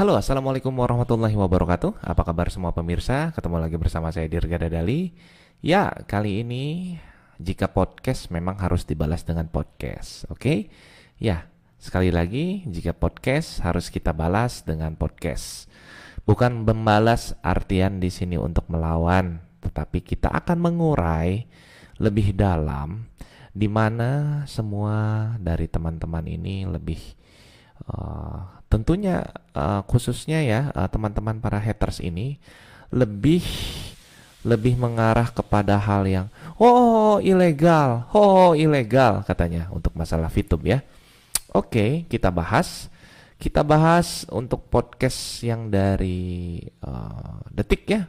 Halo, Assalamualaikum warahmatullahi wabarakatuh. Apa kabar semua pemirsa? Ketemu lagi bersama saya Dirga Dadali. Ya, kali ini jika podcast memang harus dibalas dengan podcast. Oke? Ya, sekali lagi jika podcast harus kita balas dengan podcast. Bukan membalas artian di sini untuk melawan, tetapi kita akan mengurai lebih dalam di mana semua dari teman-teman ini lebih tentunya khususnya ya teman-teman para haters ini lebih mengarah kepada hal yang ilegal katanya untuk masalah VTube ya. Oke, kita bahas untuk podcast yang dari Detik ya.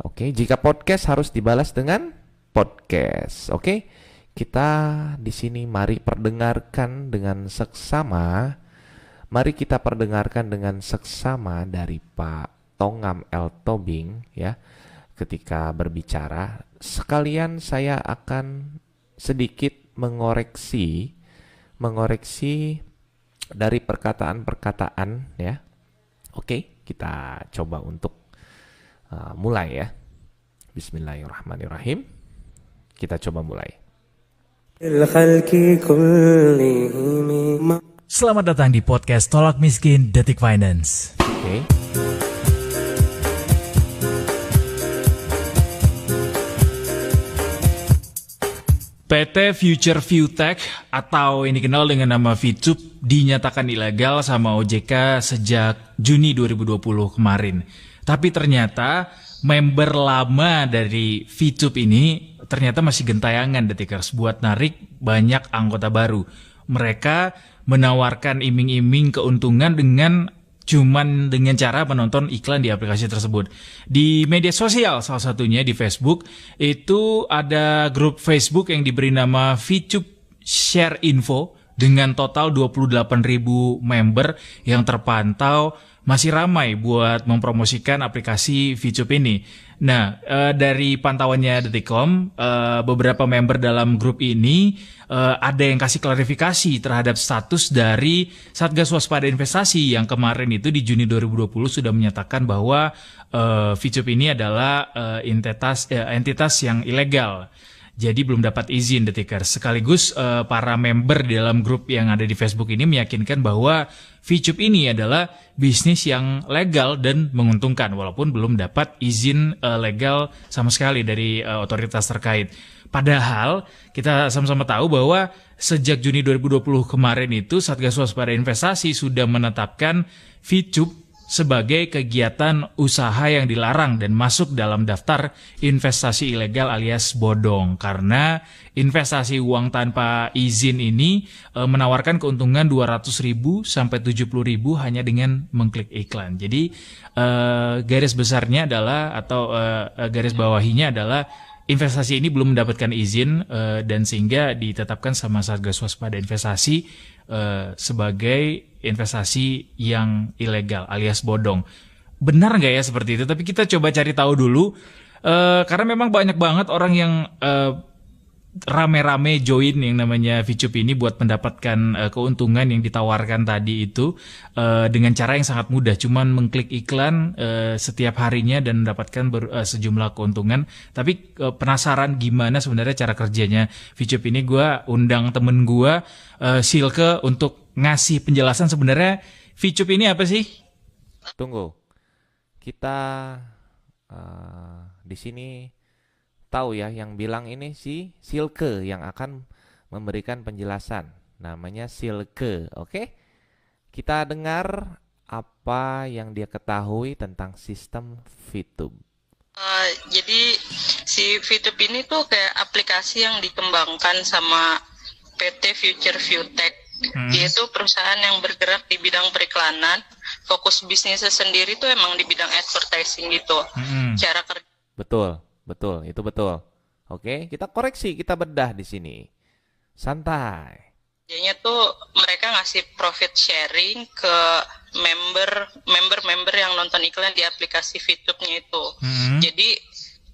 Oke, jika podcast harus dibalas dengan podcast. Oke, kita di sini mari kita perdengarkan dengan seksama dari Pak Tongam L. Tobing ya. Ketika berbicara, sekalian saya akan sedikit mengoreksi dari perkataan-perkataan ya. Oke, kita coba untuk mulai ya. Bismillahirrahmanirrahim. Kita coba mulai. Selamat datang di podcast Tolak Miskin Detik Finance. Oke. PT Future Viewtech atau yang dikenal dengan nama VTube dinyatakan ilegal sama OJK sejak Juni 2020 kemarin. Tapi ternyata member lama dari VTube ini ternyata masih gentayangan Detikers buat narik banyak anggota baru. Mereka menawarkan iming-iming keuntungan dengan cara menonton iklan di aplikasi tersebut. Di media sosial, salah satunya di Facebook, itu ada grup Facebook yang diberi nama VTube Share Info dengan total 28.000 member yang terpantau masih ramai buat mempromosikan aplikasi VTube ini. Nah, dari pantauannya Detikcom, beberapa member dalam grup ini ada yang kasih klarifikasi terhadap status dari Satgas Waspada Investasi yang kemarin itu di Juni 2020 sudah menyatakan bahwa VTube ini adalah entitas yang ilegal. Jadi belum dapat izin Detikers. Sekaligus para member di dalam grup yang ada di Facebook ini meyakinkan bahwa VTube ini adalah bisnis yang legal dan menguntungkan walaupun belum dapat izin legal sama sekali dari otoritas terkait. Padahal kita sama-sama tahu bahwa sejak Juni 2020 kemarin itu Satgas Waspada Investasi sudah menetapkan VTube sebagai kegiatan usaha yang dilarang dan masuk dalam daftar investasi ilegal alias bodong. Karena investasi uang tanpa izin ini menawarkan keuntungan 200.000 sampai 70.000 hanya dengan mengklik iklan. Jadi garis besarnya adalah garis bawahinya adalah investasi ini belum mendapatkan izin dan sehingga ditetapkan sama Satgas Waspada Investasi sebagai investasi yang ilegal alias bodong. Benar nggak ya seperti itu? Tapi kita coba cari tahu dulu karena memang banyak banget orang yang rame-rame join yang namanya VTube ini buat mendapatkan keuntungan yang ditawarkan tadi itu dengan cara yang sangat mudah, cuman mengklik iklan setiap harinya dan mendapatkan sejumlah keuntungan. Tapi penasaran gimana sebenarnya cara kerjanya VTube ini, gue undang temen gue Silke untuk ngasih penjelasan sebenarnya VTube ini apa sih? Tunggu. Kita di sini tahu ya, yang bilang ini si Silke yang akan memberikan penjelasan. Namanya Silke, oke? Kita dengar apa yang dia ketahui tentang sistem VTube. Jadi si VTube ini tuh kayak aplikasi yang dikembangkan sama PT Future Viewtech. Dia tuh perusahaan yang bergerak di bidang periklanan. Fokus bisnisnya sendiri tuh emang di bidang advertising gitu. Cara kerja. Betul, itu betul. Oke, kita koreksi, kita bedah di sini. Santai. Jadinya tuh mereka ngasih profit sharing ke member yang nonton iklan di aplikasi VTube-nya itu. Jadi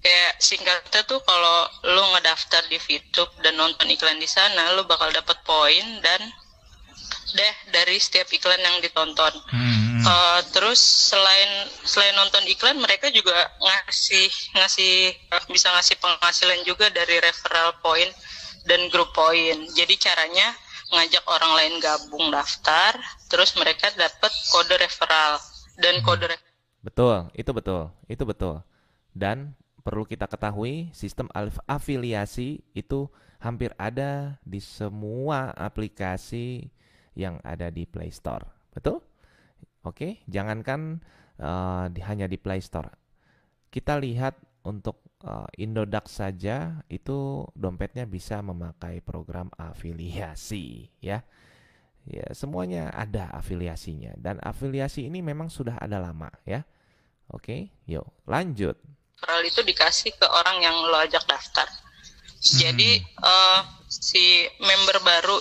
kayak singkatnya tuh kalau lu ngedaftar di VTube dan nonton iklan di sana, lu bakal dapat poin dan dari setiap iklan yang ditonton. Terus selain nonton iklan, mereka juga ngasih bisa ngasih penghasilan juga dari referral point dan grup point. Jadi caranya ngajak orang lain gabung daftar, terus mereka dapat kode referral dan kode Betul, itu betul, itu betul. Dan perlu kita ketahui, sistem afiliasi itu hampir ada di semua aplikasi yang ada di Play Store. Betul? Oke, jangankan hanya di Play Store. Kita lihat untuk Indodax saja itu dompetnya bisa memakai program afiliasi, ya. Ya, semuanya ada afiliasinya dan afiliasi ini memang sudah ada lama, ya. Oke, yuk lanjut. referral itu dikasih ke orang yang lo ajak daftar. Jadi si member baru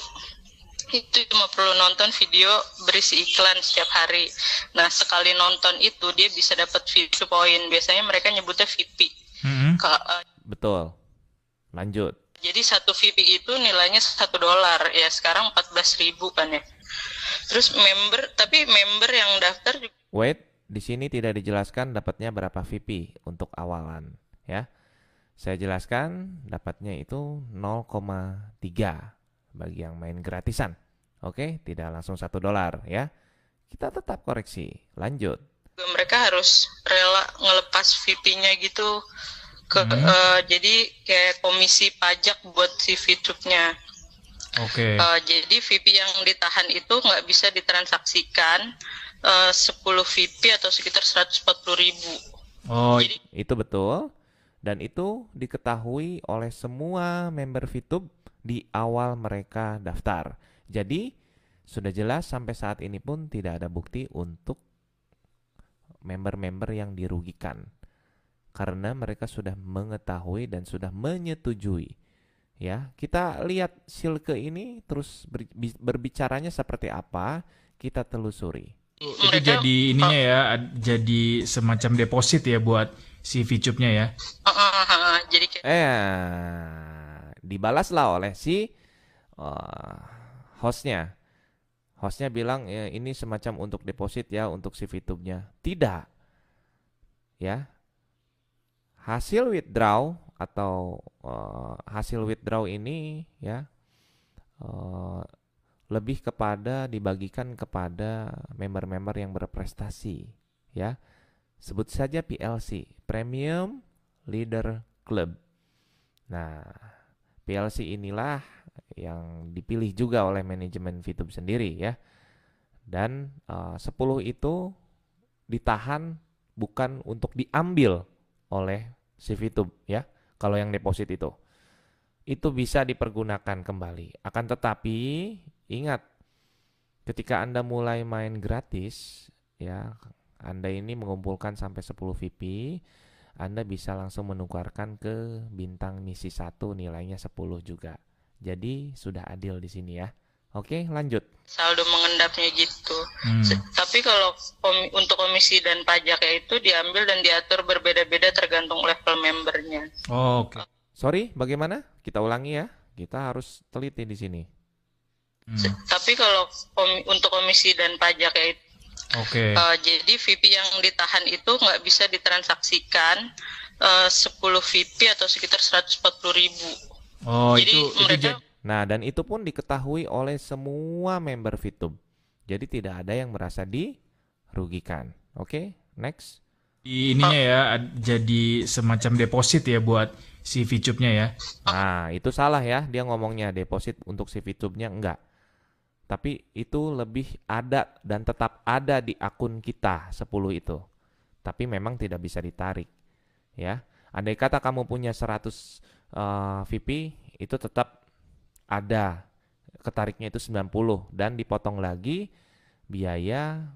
itu cuma perlu nonton video berisi iklan setiap hari. Nah, sekali nonton itu dia bisa dapat VIP point. Biasanya mereka nyebutnya VIP. Betul. Lanjut. Jadi satu VIP itu nilainya $1 ya, sekarang 14.000 kan ya. Terus member yang daftar juga. Wait, di sini tidak dijelaskan dapatnya berapa VIP untuk awalan, ya. Saya jelaskan dapatnya itu 0,3 bagi yang main gratisan. Oke, tidak langsung $1 ya. Kita tetap koreksi. Lanjut. Mereka harus rela ngelepas VIP-nya gitu jadi kayak komisi pajak buat si VTube-nya. Oke. Jadi VIP yang ditahan itu nggak bisa ditransaksikan 10 VIP atau sekitar 140.000. Oh, Jadi Itu betul. Dan itu diketahui oleh semua member VTube di awal mereka daftar. Jadi sudah jelas sampai saat ini pun tidak ada bukti untuk member-member yang dirugikan. Karena mereka sudah mengetahui dan sudah menyetujui. Ya, kita lihat Silke ini terus berbicaranya seperti apa, kita telusuri. itu jadi ininya ya, jadi semacam deposit ya buat si VTube-nya ya. jadi kayak Dibalaslah oleh si hostnya. Hostnya bilang ya, ini semacam untuk deposit ya untuk si VTube-nya. Tidak. Ya. Hasil withdraw atau hasil withdraw ini ya lebih kepada dibagikan kepada member-member yang berprestasi ya. Sebut saja PLC, Premium Leader Club. Nah, PLC inilah yang dipilih juga oleh manajemen VTube sendiri ya. Dan 10 itu ditahan bukan untuk diambil oleh si VTube ya. Kalau yang deposit itu bisa dipergunakan kembali. Akan tetapi ingat, ketika Anda mulai main gratis ya, Anda ini mengumpulkan sampai 10 VIP, Anda bisa langsung menukarkan ke bintang misi 1 nilainya 10 juga. Jadi sudah adil di sini ya. Oke, lanjut. saldo mengendapnya gitu. Tapi kalau untuk komisi dan pajak ya itu diambil dan diatur berbeda-beda tergantung level membernya. Oke. Sorry, bagaimana? Kita ulangi ya. Kita harus teliti di sini. Tapi kalau untuk komisi dan pajak ya itu Oke. jadi VIP yang ditahan itu nggak bisa ditransaksikan 10 VIP atau sekitar 140.000. Oh, Jadi itu mereka Nah, dan itu pun diketahui oleh semua member VTube. Jadi tidak ada yang merasa dirugikan. Oke, next. ininya ya jadi semacam deposit ya buat si VTube-nya ya. Nah, itu salah ya. Dia ngomongnya deposit untuk si VTube-nya enggak. Tapi itu lebih ada dan tetap ada di akun kita 10 itu. Tapi memang tidak bisa ditarik. Ya. Andai kata kamu punya 100 VIP, itu tetap ada. Ketariknya itu 90 dan dipotong lagi biaya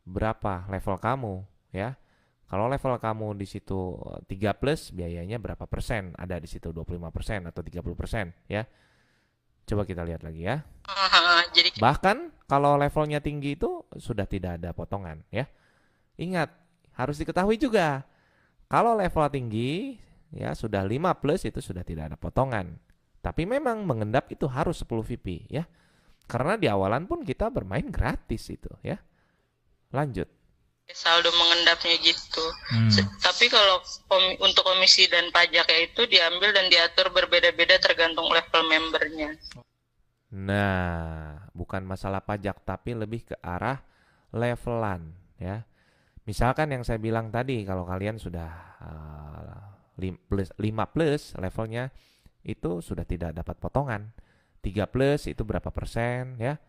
berapa level kamu, ya. Kalau level kamu di situ 3+, biayanya berapa persen? Ada di situ 25% atau 30%, ya. Coba kita lihat lagi ya. jadi Bahkan kalau levelnya tinggi itu sudah tidak ada potongan ya. Ingat, harus diketahui juga. Kalau level tinggi ya sudah 5+ itu sudah tidak ada potongan. Tapi memang mengendap itu harus 10 VIP ya. Karena di awalan pun kita bermain gratis itu ya. Lanjut. saldo mengendapnya gitu. Tapi kalau untuk komisi dan pajaknya itu diambil dan diatur berbeda-beda tergantung level membernya. Nah, bukan masalah pajak tapi lebih ke arah levelan ya. Misalkan yang saya bilang tadi, kalau kalian sudah 5 plus levelnya itu sudah tidak dapat potongan. 3 plus itu berapa persen ya.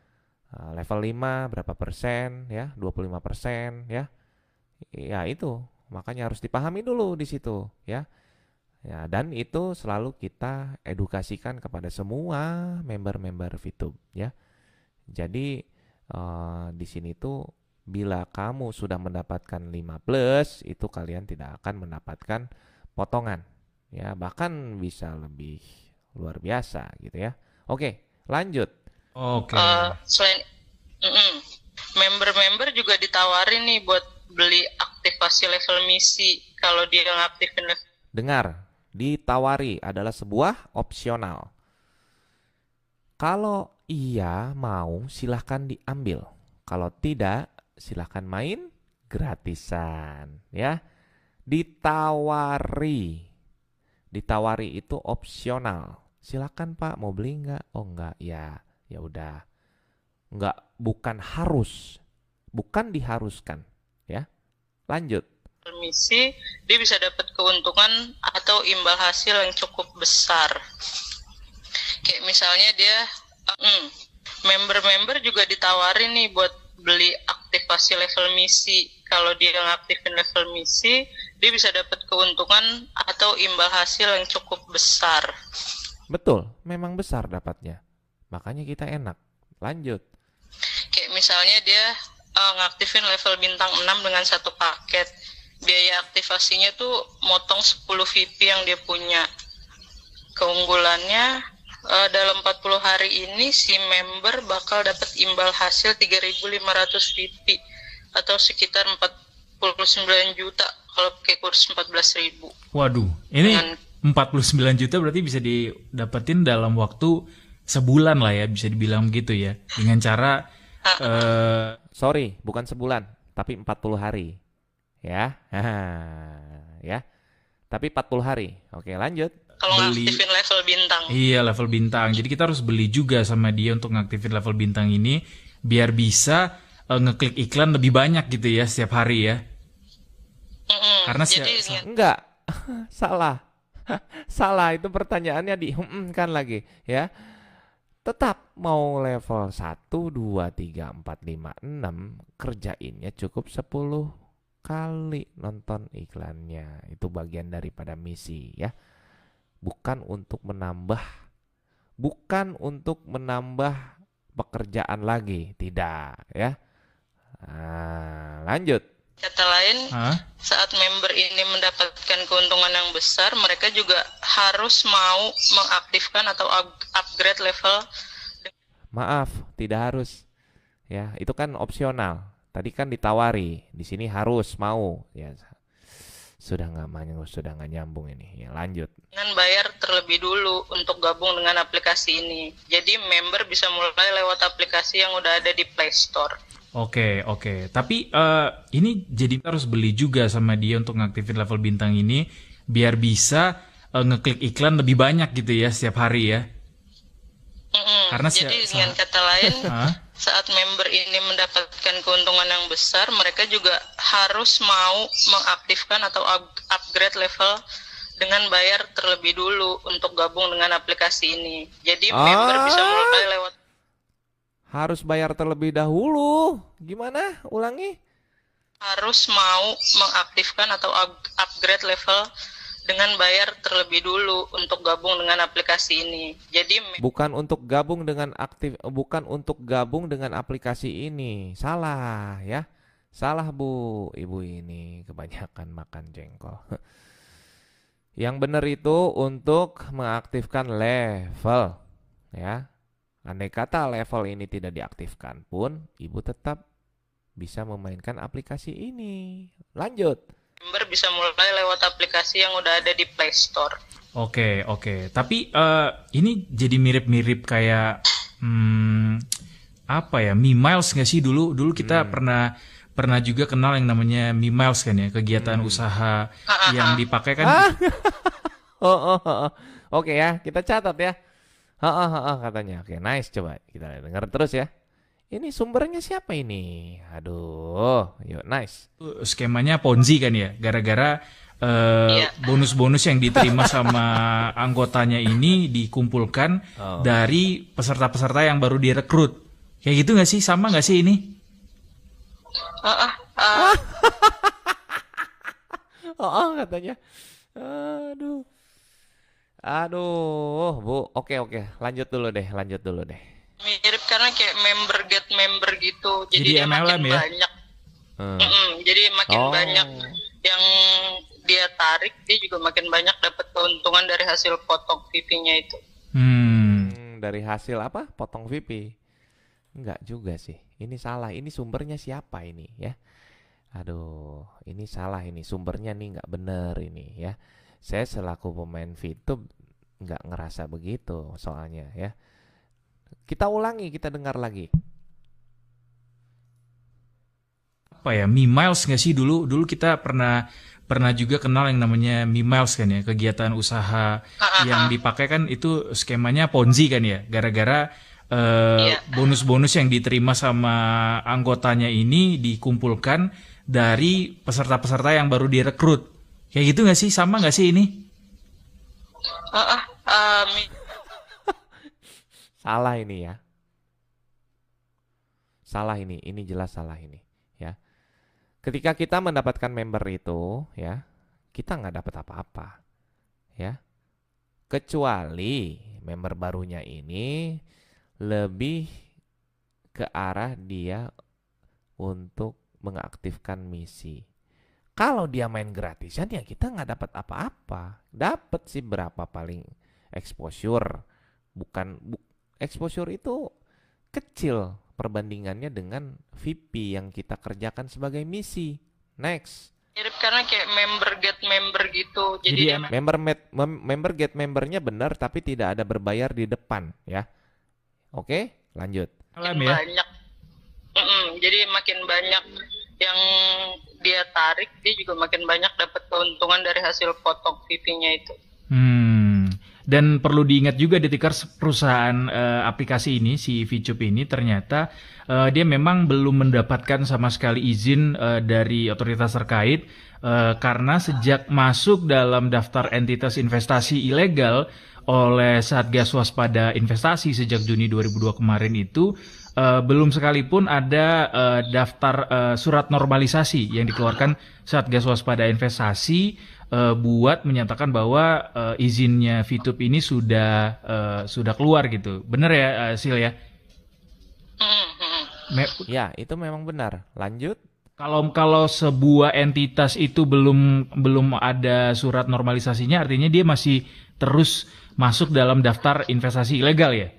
Level 5 berapa persen ya, 25% ya. Ya itu, makanya harus dipahami dulu di situ ya. Ya, dan itu selalu kita edukasikan kepada semua member-member VTube ya. Jadi di sini tuh bila kamu sudah mendapatkan 5 plus, itu kalian tidak akan mendapatkan potongan ya, bahkan bisa lebih luar biasa gitu ya. Oke, lanjut. Oke. Selain member-member juga ditawarin nih buat beli aktivasi level misi kalau dia ngaktifin level. Dengar, ditawari adalah sebuah opsional. Kalau iya mau silahkan diambil. Kalau tidak silahkan main gratisan ya. Ditawari. Ditawari itu opsional. Silakan Pak, mau beli nggak? Oh nggak, ya udah. Nggak, bukan harus. Bukan diharuskan ya. Lanjut. Misi, dia bisa dapat keuntungan atau imbal hasil yang cukup besar. Kayak misalnya dia member-member juga ditawarin nih buat beli aktivasi level misi. Kalau dia ngaktifin level misi, dia bisa dapat keuntungan atau imbal hasil yang cukup besar. Betul, memang besar dapatnya. Makanya kita enak. Lanjut. Kayak misalnya dia ngaktifin level bintang 6 dengan satu paket. Biaya aktivasinya tuh motong 10 VP yang dia punya. Keunggulannya dalam 40 hari ini si member bakal dapat imbal hasil 3.500 VP atau sekitar 49 juta kalau pakai kurs 14.000. Waduh, ini 49 juta berarti bisa didapetin dalam waktu sebulan lah ya, bisa dibilang begitu ya. Dengan cara Sorry, bukan sebulan, tapi 40 hari. Ya. Ya. Tapi 40 hari. Oke, lanjut. Kalau ngaktifin level bintang. Iya, level bintang. Jadi kita harus beli juga sama dia untuk ngaktifin level bintang ini biar bisa ngeklik iklan lebih banyak gitu ya setiap hari ya. Karena enggak. Salah. Salah, itu pertanyaannya di kan lagi ya. Tetap mau level 1, 2, 3, 4, 5, 6 kerjainnya cukup 10 kali nonton iklannya. Itu bagian daripada misi ya. Bukan untuk menambah pekerjaan lagi, tidak ya. Nah, lanjut. Kata lain, saat member ini mendapatkan keuntungan yang besar, mereka juga harus mau mengaktifkan atau upgrade level. Maaf, tidak harus. Ya, itu kan opsional. Tadi kan ditawari, di sini harus mau. Ya, sudah nggak nyambung ini. Ya, lanjut. Dengan bayar terlebih dulu untuk gabung dengan aplikasi ini. Jadi member bisa mulai lewat aplikasi yang udah ada di Play Store. Oke. Tapi ini jadi kita harus beli juga sama dia untuk ngaktifin level bintang ini biar bisa ngeklik iklan lebih banyak gitu ya setiap hari ya. Karena jadi dengan kata lain, saat member ini mendapatkan keuntungan yang besar, mereka juga harus mau mengaktifkan atau upgrade level dengan bayar terlebih dulu untuk gabung dengan aplikasi ini. Jadi member bisa mulai lewat. Harus bayar terlebih dahulu. Gimana? Ulangi. Harus mau mengaktifkan atau upgrade level dengan bayar terlebih dulu untuk gabung dengan aplikasi ini. Jadi bukan untuk gabung dengan aplikasi ini. Salah ya. Salah Bu, Ibu ini kebanyakan makan jengkol. Yang benar itu untuk mengaktifkan level ya. Andai kata level ini tidak diaktifkan pun, Ibu tetap bisa memainkan aplikasi ini. Lanjut. Member bisa mulai lewat aplikasi yang udah ada di Play Store. Oke. Tapi ini jadi mirip-mirip kayak Mi Miles nggak sih? Dulu kita pernah pernah juga kenal yang namanya Mimiles kan ya, kegiatan usaha yang dipakai kan. Oke ya, kita catat ya. Katanya. Oke, nice, coba kita dengar terus ya. Ini sumbernya siapa ini? Aduh, yuk nice. Skemanya Ponzi kan ya, gara-gara bonus-bonus yang diterima sama anggotanya ini dikumpulkan dari peserta-peserta yang baru direkrut. Kayak gitu nggak sih? Sama nggak sih ini? Katanya. Aduh, Bu. Oke. Lanjut dulu deh. Mirip karena kayak member get member gitu. Jadi Jadi dia MLM makin ya? banyak. Jadi makin banyak yang dia tarik, dia juga makin banyak dapat keuntungan dari hasil potong VIP-nya itu. Dari hasil apa? Potong VIP. Enggak juga sih. Ini salah. Ini sumbernya siapa ini ya? Aduh, ini salah ini. Sumbernya nih enggak bener ini ya. Saya selaku pemain VTube enggak ngerasa begitu soalnya ya. Kita ulangi, kita dengar lagi. Apa ya, Mimiles nggak sih dulu kita pernah juga kenal yang namanya Mimiles kan ya, kegiatan usaha yang dipakai kan itu skemanya Ponzi kan ya, gara-gara bonus-bonus yang diterima sama anggotanya ini dikumpulkan dari peserta-peserta yang baru direkrut. Kayak gitu nggak sih? Sama nggak sih ini? Salah ini ya. Salah ini jelas salah ini ya. Ketika kita mendapatkan member itu ya, kita nggak dapat apa-apa ya. Kecuali member barunya ini lebih ke arah dia untuk mengaktifkan misi. Kalau dia main gratisan ya kita nggak dapat apa-apa. Dapat sih berapa paling exposure. Exposure itu kecil perbandingannya dengan VIP yang kita kerjakan sebagai misi. Next. Mirip karena kayak member get member gitu. Jadi dia Member get membernya benar tapi tidak ada berbayar di depan ya. Oke, lanjut. makin banyak. Jadi makin banyak yang dia tarik, dia juga makin banyak dapat keuntungan dari hasil potong VIP-nya itu. Dan perlu diingat juga Detikers, perusahaan aplikasi ini, si VTube ini ternyata dia memang belum mendapatkan sama sekali izin dari otoritas terkait karena sejak masuk dalam daftar entitas investasi ilegal oleh Satgas Waspada Investasi sejak Juni 2002 kemarin itu belum sekalipun ada daftar surat normalisasi yang dikeluarkan Satgas Waspada Investasi buat menyatakan bahwa izinnya VTube ini sudah keluar gitu. Bener ya, Sil ya? Ya, itu memang benar. Lanjut. Kalau sebuah entitas itu belum ada surat normalisasinya, artinya dia masih terus masuk dalam daftar investasi ilegal ya?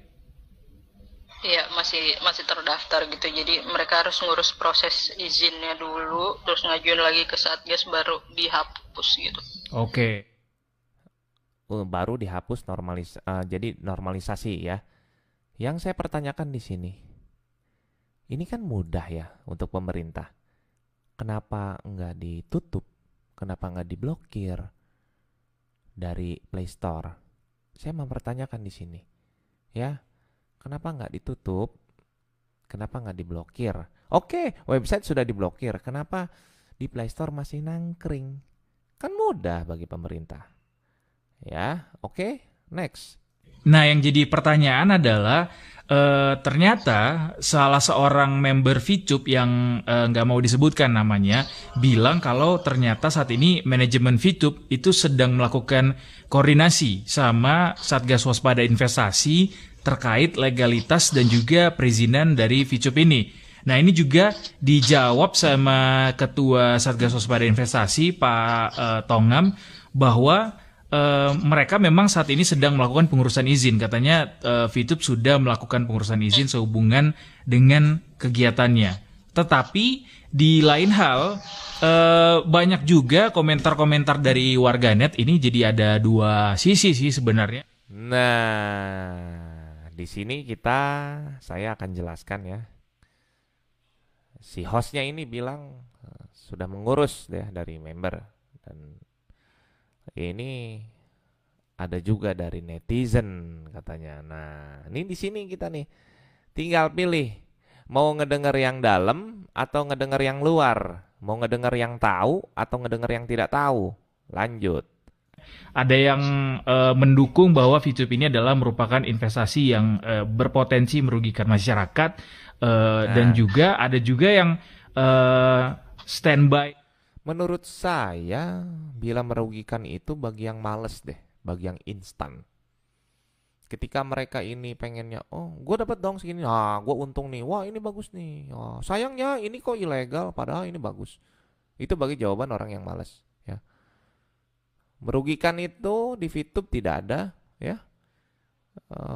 Iya, masih terdaftar gitu. Jadi mereka harus ngurus proses izinnya dulu, terus ngajuin lagi ke Satgas baru dihapus gitu. Oke. Baru dihapus jadi normalisasi ya. Yang saya pertanyakan di sini, ini kan mudah ya untuk pemerintah. Kenapa nggak ditutup? Kenapa nggak diblokir dari Play Store? Saya mempertanyakan di sini, ya. Kenapa nggak ditutup? Kenapa nggak diblokir? Oke, website sudah diblokir. Kenapa di Play Store masih nangkring? Kan mudah bagi pemerintah. Ya, oke, next. Nah, yang jadi pertanyaan adalah ternyata salah seorang member VTube yang nggak mau disebutkan namanya bilang kalau ternyata saat ini manajemen VTube itu sedang melakukan koordinasi sama Satgas Waspada Investasi terkait legalitas dan juga perizinan dari VTube ini. Nah, ini juga dijawab sama Ketua Satgas Waspada Investasi Pak Tongam bahwa mereka memang saat ini sedang melakukan pengurusan izin. Katanya VTube sudah melakukan pengurusan izin sehubungan dengan kegiatannya. Tetapi di lain hal banyak juga komentar-komentar dari warganet. Ini jadi ada dua sisi sih sebenarnya. Nah, di sini saya akan jelaskan ya. si hostnya ini bilang sudah mengurus deh dari member, dan ini ada juga dari netizen katanya. Nah, ini di sini kita nih tinggal pilih mau ngedenger yang dalam atau ngedenger yang luar, mau ngedenger yang tahu atau ngedenger yang tidak tahu. Lanjut. Ada yang mendukung bahwa VTube ini adalah merupakan investasi yang berpotensi merugikan masyarakat, dan juga ada juga yang standby. Menurut saya, bila merugikan itu bagi yang males deh, bagi yang instan. Ketika mereka ini pengennya, oh gue dapat dong segini, gue untung nih, wah ini bagus nih, sayangnya ini kok ilegal, padahal ini bagus. Itu bagi jawaban orang yang males. Ya. Merugikan itu di VTube tidak ada, ya.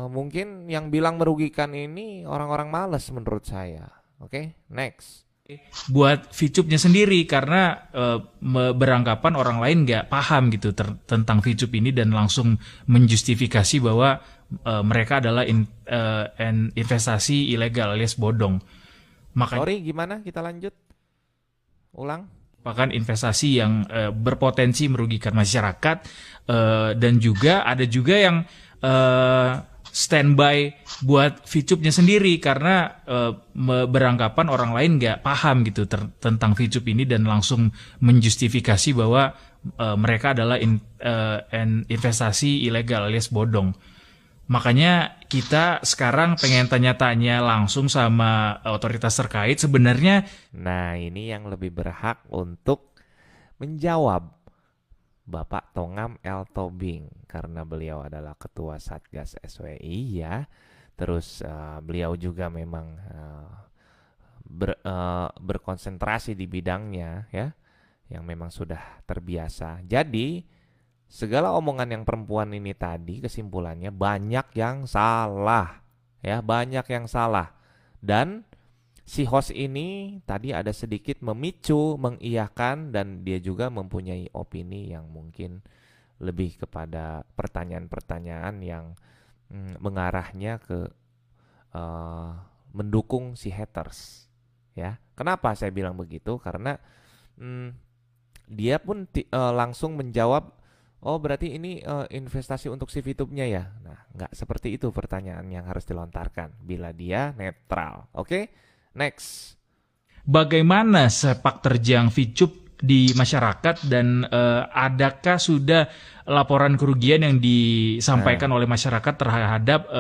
Mungkin yang bilang merugikan ini orang-orang males menurut saya. Oke, next. Buat VTube-nya sendiri, karena beranggapan orang lain nggak paham gitu tentang VTube ini dan langsung menjustifikasi bahwa mereka adalah investasi ilegal alias bodong. Makanya, Sorry, gimana? Kita lanjut. Ulang. merupakan investasi yang berpotensi merugikan masyarakat, dan juga ada juga yang standby buat VTube-nya sendiri, karena beranggapan orang lain nggak paham gitu tentang VTube ini dan langsung menjustifikasi bahwa mereka adalah investasi ilegal alias bodong. Makanya kita sekarang pengen tanya-tanya langsung sama otoritas terkait sebenarnya. Nah, ini yang lebih berhak untuk menjawab Bapak Tongam L. Tobing, karena beliau adalah Ketua Satgas SWI ya. Terus beliau juga memang berkonsentrasi di bidangnya ya, yang memang sudah terbiasa. Jadi segala omongan yang perempuan ini tadi kesimpulannya banyak yang salah ya, banyak yang salah. Dan si host ini tadi ada sedikit memicu, mengiyakan, dan dia juga mempunyai opini yang mungkin lebih kepada pertanyaan-pertanyaan yang mengarahnya ke mendukung si haters. Ya, kenapa saya bilang begitu? Karena dia pun langsung menjawab, oh berarti ini investasi untuk si VTube-nya ya. Nah, nggak seperti itu pertanyaan yang harus dilontarkan bila dia netral. Oke? Next. Bagaimana sepak terjang VTube di masyarakat, dan adakah sudah laporan kerugian yang disampaikan oleh masyarakat terhadap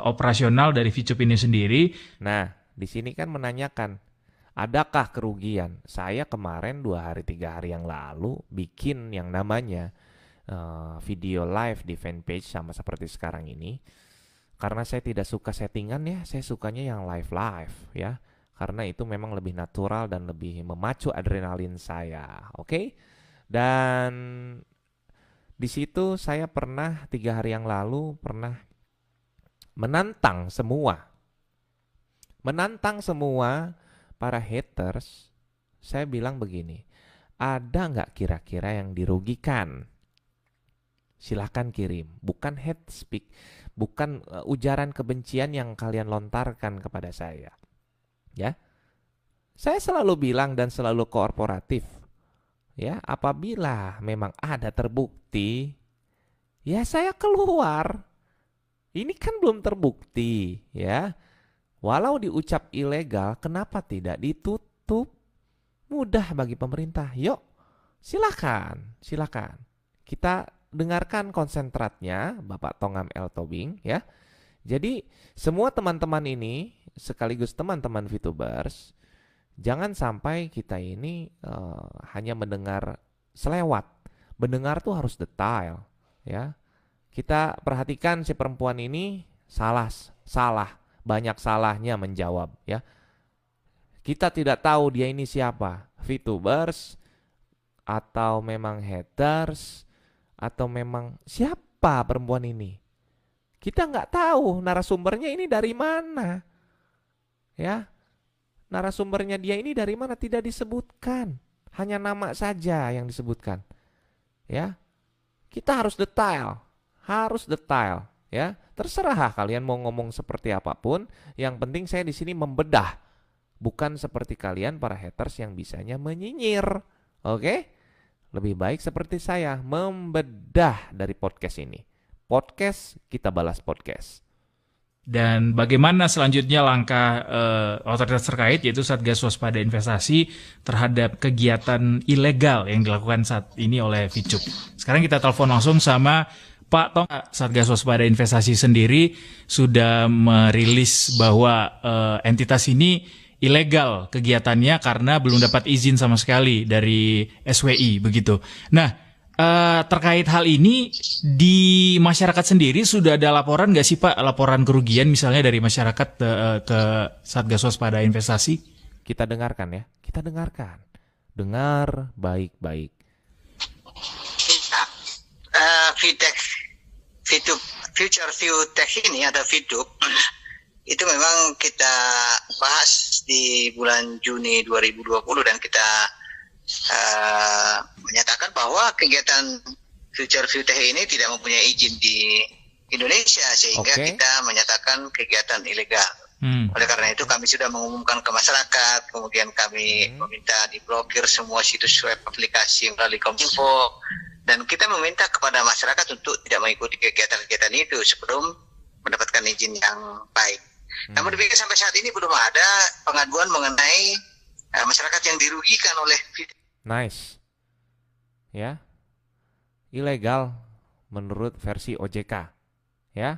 operasional dari VTube ini sendiri? Nah, di sini kan menanyakan, adakah kerugian? Saya kemarin 2 hari 3 hari yang lalu bikin yang namanya video live di fanpage sama seperti sekarang ini. Karena saya tidak suka settingan ya, saya sukanya yang live ya. Karena itu memang lebih natural dan lebih memacu adrenalin saya, oke? Dan di situ saya pernah 3 hari yang lalu pernah menantang semua para haters. Saya bilang begini, ada nggak kira-kira yang dirugikan? Silahkan kirim, bukan hate speak, bukan ujaran kebencian yang kalian lontarkan kepada saya. Ya, saya selalu bilang dan selalu kooperatif. Ya, apabila memang ada terbukti, ya saya keluar. Ini kan belum terbukti, ya. Walau diucap ilegal, kenapa tidak ditutup? Mudah bagi pemerintah. Yuk, silakan. Kita dengarkan konsentratnya Bapak Tongam L. Tobing ya. Jadi semua teman-teman ini sekaligus teman-teman VTubers, jangan sampai kita ini hanya mendengar selewat. Mendengar tuh harus detail ya. Kita perhatikan si perempuan ini salah, banyak salahnya menjawab ya. Kita tidak tahu dia ini siapa, VTubers atau memang haters, atau memang siapa perempuan ini. Kita nggak tahu narasumbernya ini dari mana. Ya, narasumbernya dia ini dari mana tidak disebutkan. Hanya nama saja yang disebutkan. Ya, kita harus detail. Ya, terserah kalian mau ngomong seperti apapun. Yang penting saya di sini membedah Bukan seperti kalian para haters yang bisanya menyinyir. Oke? Lebih baik seperti saya, membedah dari podcast ini. Podcast, kita balas podcast. Dan bagaimana selanjutnya langkah otoritas terkait yaitu Satgas Waspada Investasi terhadap kegiatan ilegal yang dilakukan saat ini oleh Ficup. Sekarang kita telepon langsung sama Pak Tong. Satgas Waspada Investasi sendiri sudah merilis bahwa entitas ini ilegal kegiatannya karena belum dapat izin sama sekali dari SWI begitu. Nah, terkait hal ini di masyarakat sendiri sudah ada laporan nggak sih Pak, laporan kerugian misalnya dari masyarakat ke Satgas Waspada Investasi? Kita dengarkan ya, kita dengarkan. Dengar baik-baik. Future View Tech ini ada Fidup. Itu memang kita bahas di bulan Juni 2020 dan kita menyatakan bahwa kegiatan Future View Tech ini tidak mempunyai izin di Indonesia sehingga kita menyatakan kegiatan ilegal. Oleh karena itu kami sudah mengumumkan ke masyarakat, kemudian kami meminta diblokir semua situs web aplikasi melalui Kominfo, dan kita meminta kepada masyarakat untuk tidak mengikuti kegiatan-kegiatan itu sebelum mendapatkan izin yang baik. Namun demikian sampai saat ini belum ada pengaduan mengenai masyarakat yang dirugikan oleh Nice. Ya. Ilegal menurut versi OJK. Ya.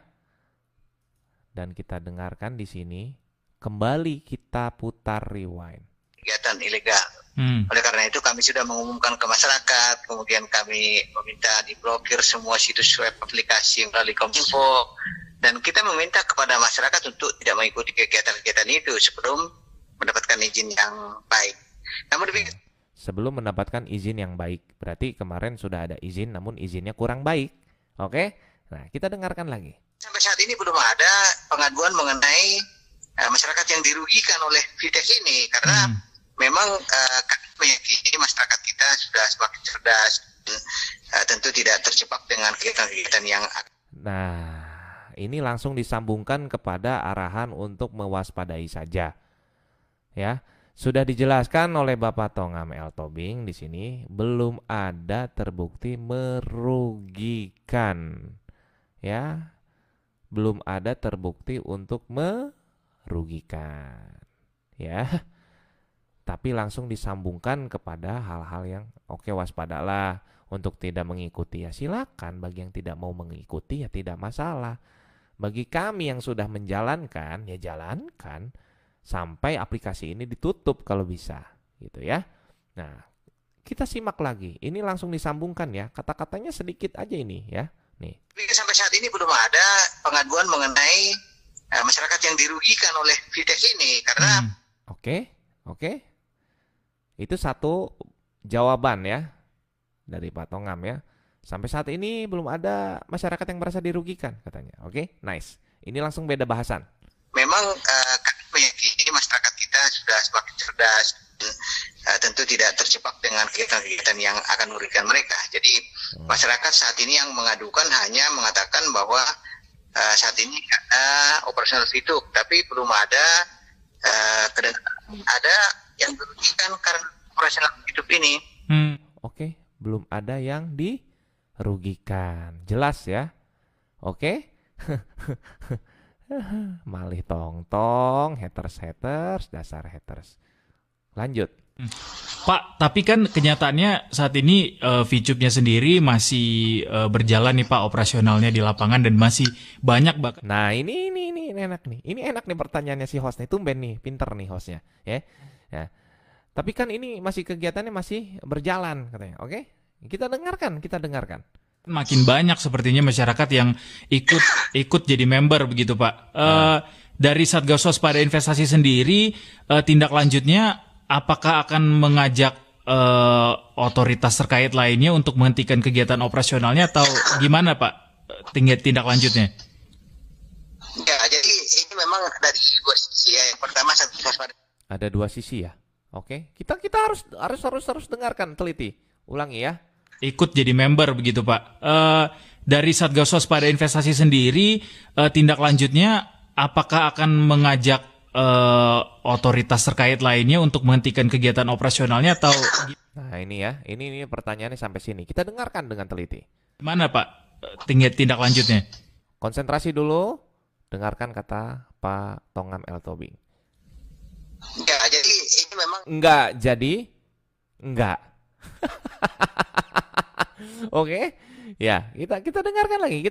Dan kita dengarkan di sini, kembali kita putar rewind. Kegiatan ilegal. Oleh karena itu kami sudah mengumumkan ke masyarakat, kemudian kami meminta diblokir semua situs web aplikasi melalui Kominfo, dan kita meminta kepada masyarakat untuk tidak mengikuti kegiatan-kegiatan itu sebelum mendapatkan izin yang baik. Namun demikian sebelum mendapatkan izin yang baik. Berarti kemarin sudah ada izin namun izinnya kurang baik. Oke? Nah, kita dengarkan lagi. Sampai saat ini belum ada pengaduan mengenai masyarakat yang dirugikan oleh Vitek ini karena memang kami meyakini masyarakat kita sudah semakin cerdas dan tentu tidak terjebak dengan kegiatan-kegiatan yang Nah, ini langsung disambungkan kepada arahan untuk mewaspadai saja. Ya. Sudah dijelaskan oleh Bapak Tongam L. Tobing di sini, belum ada terbukti merugikan. Ya. Belum ada terbukti untuk merugikan. Ya. Tapi langsung disambungkan kepada hal-hal yang waspadalah untuk tidak mengikuti ya silakan, bagi yang tidak mau mengikuti ya tidak masalah. Bagi kami yang sudah menjalankan ya jalankan sampai aplikasi ini ditutup kalau bisa, gitu ya. Nah, kita simak lagi. Ini langsung disambungkan ya. Kata-katanya sedikit aja ini ya. Nih. Sampai saat ini belum ada pengaduan mengenai masyarakat yang dirugikan oleh Vitek ini karena Oke. Itu satu jawaban ya dari Pak Tongam ya. Sampai saat ini belum ada masyarakat yang merasa dirugikan katanya. Oke, nice. Ini langsung beda bahasan. Memang kami meyakini masyarakat kita sudah semakin cerdas dan tentu tidak terjebak dengan kegiatan-kegiatan yang akan merugikan mereka. Jadi masyarakat saat ini yang mengadukan hanya mengatakan bahwa saat ini ada operasional Fidup, tapi belum ada ada yang dirugikan karena operasional Fidup ini. Oke, belum ada yang dirugikan. Jelas ya? Oke. Malih tong-tong, haters, dasar haters. Lanjut. Pak, tapi kan kenyataannya saat ini Ficup-nya sendiri masih berjalan nih Pak operasionalnya di lapangan dan masih banyak bahkan. Nah ini enak nih. Ini enak nih pertanyaannya si host nih. Tumben nih, pinter nih hostnya. Ya. Tapi kan ini masih kegiatannya masih berjalan katanya. Oke? Kita dengarkan. Makin banyak sepertinya masyarakat yang ikut jadi member begitu Pak. Dari Satgas Waspada Investasi sendiri tindak lanjutnya apakah akan mengajak otoritas terkait lainnya untuk menghentikan kegiatan operasionalnya atau gimana Pak tindak lanjutnya? Ya, jadi ini memang dari dua sisi ya. Yang pertama Satgas Waspada. Ada dua sisi ya. Oke, kita harus dengarkan teliti. Ulangi ya. Ikut jadi member begitu Pak. Dari Satgas Waspada Investasi sendiri tindak lanjutnya apakah akan mengajak otoritas terkait lainnya untuk menghentikan kegiatan operasionalnya atau Nah ini ya, ini pertanyaannya sampai sini. Kita dengarkan dengan teliti. mana Pak tindak lanjutnya? Konsentrasi dulu, dengarkan kata Pak Tongam El Tobing. Ya, jadi ini memang Enggak jadi, enggak. Oke, ya kita dengarkan lagi,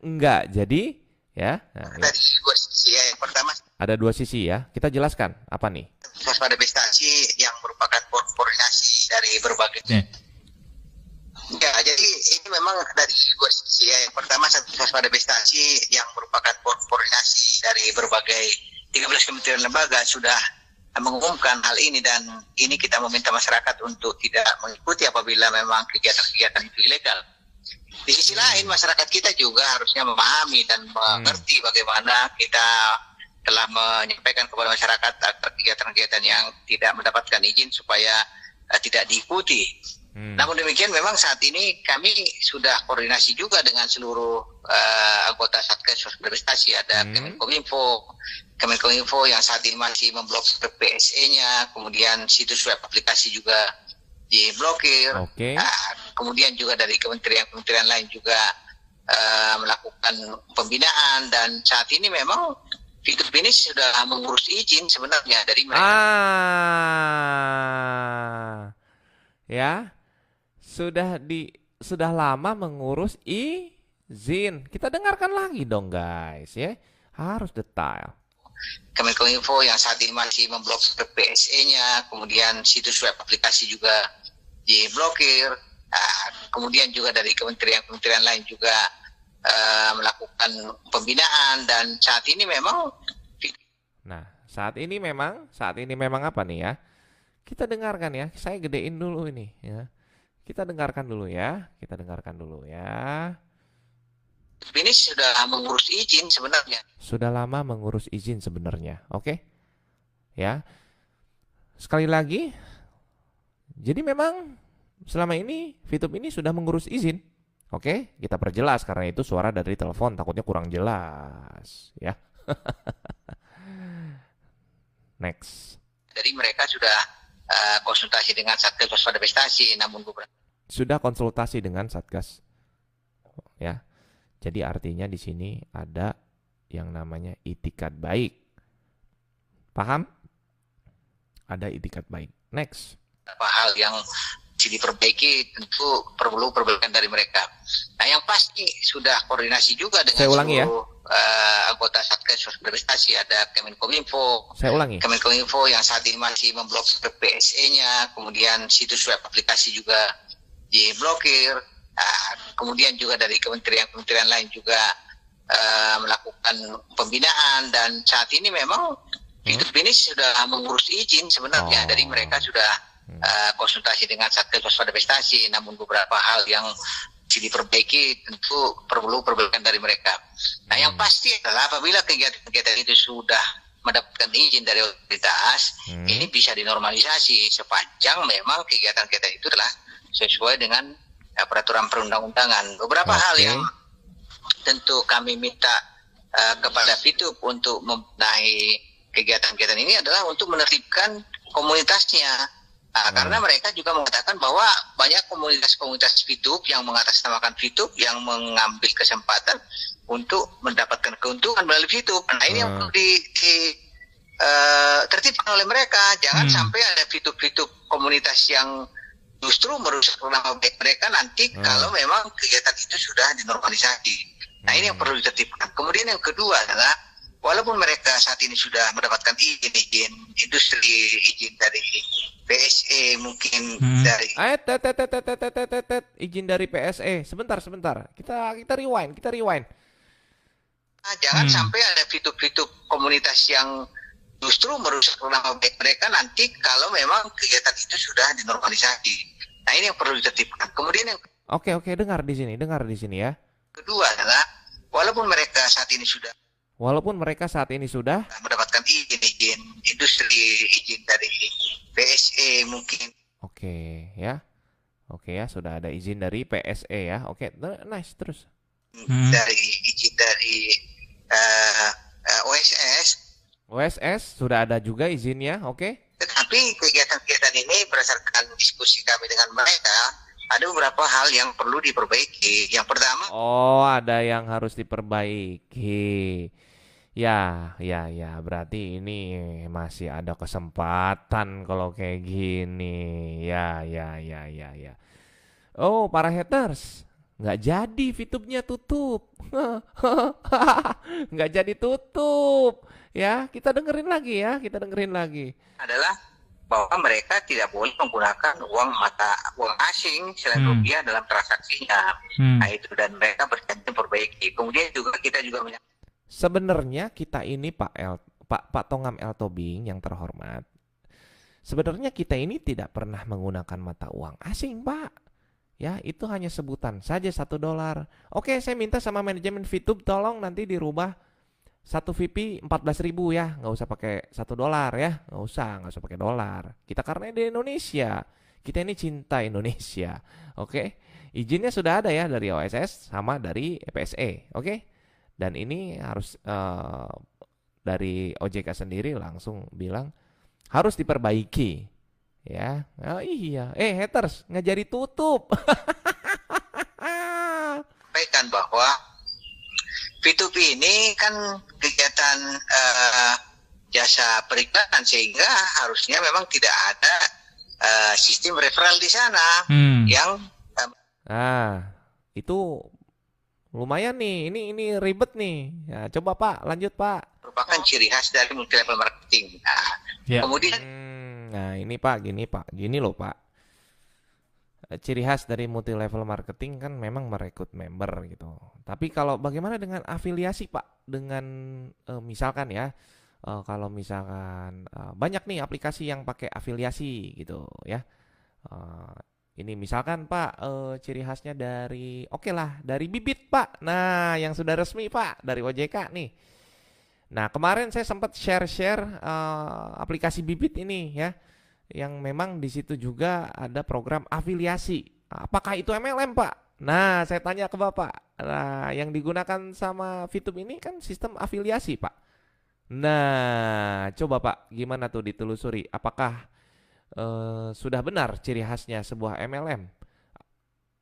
Enggak jadi, ya. Nah, ya. dari dua sisi ya. Yang pertama Ada dua sisi ya. Kita jelaskan apa nih? waspada investasi yang merupakan koordinasi dari berbagai. Ya. Ya, jadi ini memang dari dua sisi ya. Yang pertama waspada investasi yang merupakan koordinasi dari berbagai 13 kementerian lembaga sudah mengumumkan hal ini, dan ini kita meminta masyarakat untuk tidak mengikuti apabila memang kegiatan-kegiatan itu ilegal. Di sisi lain, masyarakat kita juga harusnya memahami dan mengerti bagaimana kita telah menyampaikan kepada masyarakat agar kegiatan-kegiatan yang tidak mendapatkan izin supaya tidak diikuti. Namun demikian, memang saat ini kami sudah koordinasi juga dengan seluruh anggota Satgas Waspada Investasi. Ada Kemenkominfo yang saat ini masih memblokir PSE-nya, kemudian situs web aplikasi juga diblokir. Kemudian juga dari kementerian lain juga melakukan pembinaan, dan saat ini memang Fitup ini sudah mengurus izin sebenarnya dari mereka. Ya. Sudah lama mengurus izin. Kita dengarkan lagi dong guys ya. Harus detail. Kemenkominfo yang saat ini masih memblokir PSE-nya, kemudian situs web aplikasi juga diblokir. Kemudian juga dari kementerian lain juga melakukan pembinaan, dan saat ini memang saat ini memang apa nih ya? Kita dengarkan ya. Saya gedein dulu ini ya. Kita dengarkan dulu ya. Ini sudah mengurus izin sebenarnya. Sudah lama mengurus izin sebenarnya. Oke. Ya. Sekali lagi. Jadi memang selama ini Fitup ini sudah mengurus izin. Oke, kita perjelas karena itu suara dari telepon takutnya kurang jelas ya. Next. Jadi mereka sudah konsultasi dengan Satgas Waspada Investasi, namun sudah konsultasi dengan Satgas. Ya. Jadi artinya di sini ada yang namanya itikat baik. Paham? Ada itikat baik. Next. Beberapa hal yang diperbaiki tentu perlu perbaikan dari mereka. Nah, yang pasti sudah koordinasi juga dengan seluruh anggota Satgas Waspada Investasi. Ada Kemenkominfo. Saya ulangi. Kemenkominfo yang saat ini masih memblokir PSE-nya, kemudian situs web aplikasi juga diblokir. Kemudian juga dari kementerian lain juga melakukan pembinaan, dan saat ini memang Fitup ini sudah mengurus izin sebenarnya. Dari mereka sudah konsultasi dengan Satgas Waspada Investasi, namun beberapa hal yang diperbaiki tentu perlu perbaikan dari mereka. Nah, yang pasti adalah apabila kegiatan-kegiatan itu sudah mendapatkan izin dari otoritas, ini bisa dinormalisasi sepanjang memang kegiatan-kegiatan itu telah sesuai dengan peraturan perundang-undangan. Beberapa hal yang tentu kami minta kepada Fitup untuk membenahi kegiatan-kegiatan ini adalah untuk menertibkan komunitasnya. Karena mereka juga mengatakan bahwa banyak komunitas-komunitas Fitup yang mengatasnamakan Fitup yang mengambil kesempatan untuk mendapatkan keuntungan melalui Fitup. Nah, ini yang perlu ditertibkan oleh mereka. Jangan sampai ada Fitup-Fitup komunitas yang justru merusak nama baik mereka nanti kalau memang kegiatan itu sudah dinormalisasi. Nah, ini yang perlu ditertibkan. Kemudian yang kedua adalah walaupun mereka saat ini sudah mendapatkan izin industri, izin dari PSE, mungkin dari izin dari PSE. Sebentar. Kita rewind. Jangan sampai ada Fitup-Fitup komunitas yang justru merusak nama baik mereka nanti kalau memang kegiatan itu sudah dinormalisasi. Nah, ini yang perlu ditertibkan. Kemudian yang Oke, dengar di sini ya. Kedua adalah walaupun mereka saat ini sudah mendapatkan izin industri, izin dari PSE mungkin. Oke ya, sudah ada izin dari PSE ya. Oke, nice, terus. Dari izin dari OSS. OSS sudah ada juga izinnya, oke? Tetapi kegiatan-kegiatan ini berdasarkan diskusi kami dengan mereka, ada beberapa hal yang perlu diperbaiki. Yang pertama, ada yang harus diperbaiki. Ya, berarti ini masih ada kesempatan kalau kayak gini. Ya. Oh, para haters, nggak jadi VTube-nya tutup. Nggak jadi tutup. Ya, kita dengerin lagi. adalah bahwa mereka tidak boleh menggunakan uang asing selain rupiah dalam transaksinya. Nah itu, dan mereka berjanji memperbaiki. Kemudian kita juga sebenarnya kita ini Pak Tongam L. Tobing yang terhormat, sebenarnya kita ini tidak pernah menggunakan mata uang asing, Pak. Ya, itu hanya sebutan saja $1. Oke, saya minta sama manajemen VTube tolong nanti dirubah 1 VP 14.000 ya, nggak usah pakai $1 ya, nggak usah pakai dolar. Kita karena di Indonesia, kita ini cinta Indonesia, oke? Izinnya sudah ada ya dari OSS sama dari PSE, oke? Dan ini harus dari OJK sendiri langsung bilang harus diperbaiki, ya. Oh iya, haters nggak jadi tutup. sampaikan bahwa VTube ini kan kegiatan jasa periklanan, sehingga harusnya memang tidak ada sistem referral di sana yang itu lumayan nih, ini ribet nih. Ya, coba Pak, lanjut Pak. Merupakan ciri khas dari multi level marketing. Kemudian ini Pak, gini loh Pak. Ciri khas dari multi level marketing kan memang merekrut member gitu. Tapi kalau bagaimana dengan afiliasi Pak? Dengan misalkan ya, kalau misalkan banyak nih aplikasi yang pakai afiliasi gitu ya. Ini misalkan Pak, ciri khasnya dari dari Bibit Pak. Nah, yang sudah resmi Pak dari OJK nih. Nah, kemarin saya sempat share aplikasi Bibit ini ya, yang memang di situ juga ada program afiliasi. Apakah itu MLM Pak? Nah, saya tanya ke Bapak. Nah, yang digunakan sama VTube ini kan sistem afiliasi Pak. Nah, coba Pak, gimana tuh ditelusuri? Apakah sudah benar ciri khasnya sebuah MLM?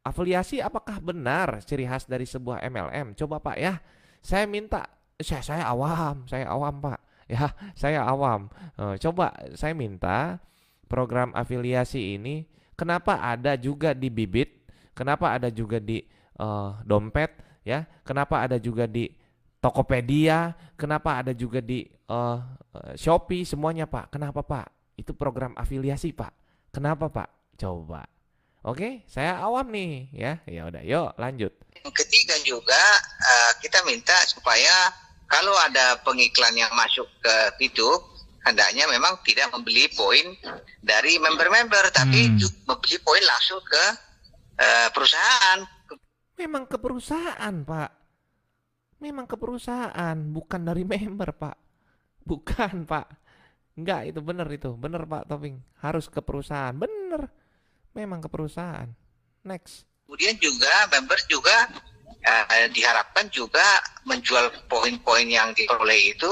Afiliasi apakah benar ciri khas dari sebuah MLM? Coba Pak ya. Saya minta, saya awam Pak. Ya, saya awam. Coba saya minta program afiliasi ini kenapa ada juga di Bibit, kenapa ada juga di Dompet ya, kenapa ada juga di Tokopedia, kenapa ada juga di Shopee, semuanya Pak. Kenapa Pak? Itu program afiliasi Pak. Kenapa Pak? Coba. Oke, saya awam nih ya. Ya udah, yuk lanjut. Yang ketiga juga kita minta supaya kalau ada pengiklan yang masuk ke VTube, hendaknya memang tidak membeli poin dari member-member, tapi membeli poin langsung ke perusahaan. Memang ke perusahaan Pak. Memang ke perusahaan, bukan dari member Pak. Bukan Pak. Enggak, itu bener Pak Tobing. Harus ke perusahaan, bener. Memang ke perusahaan. Next. Kemudian juga member juga diharapkan juga menjual poin-poin yang diperoleh itu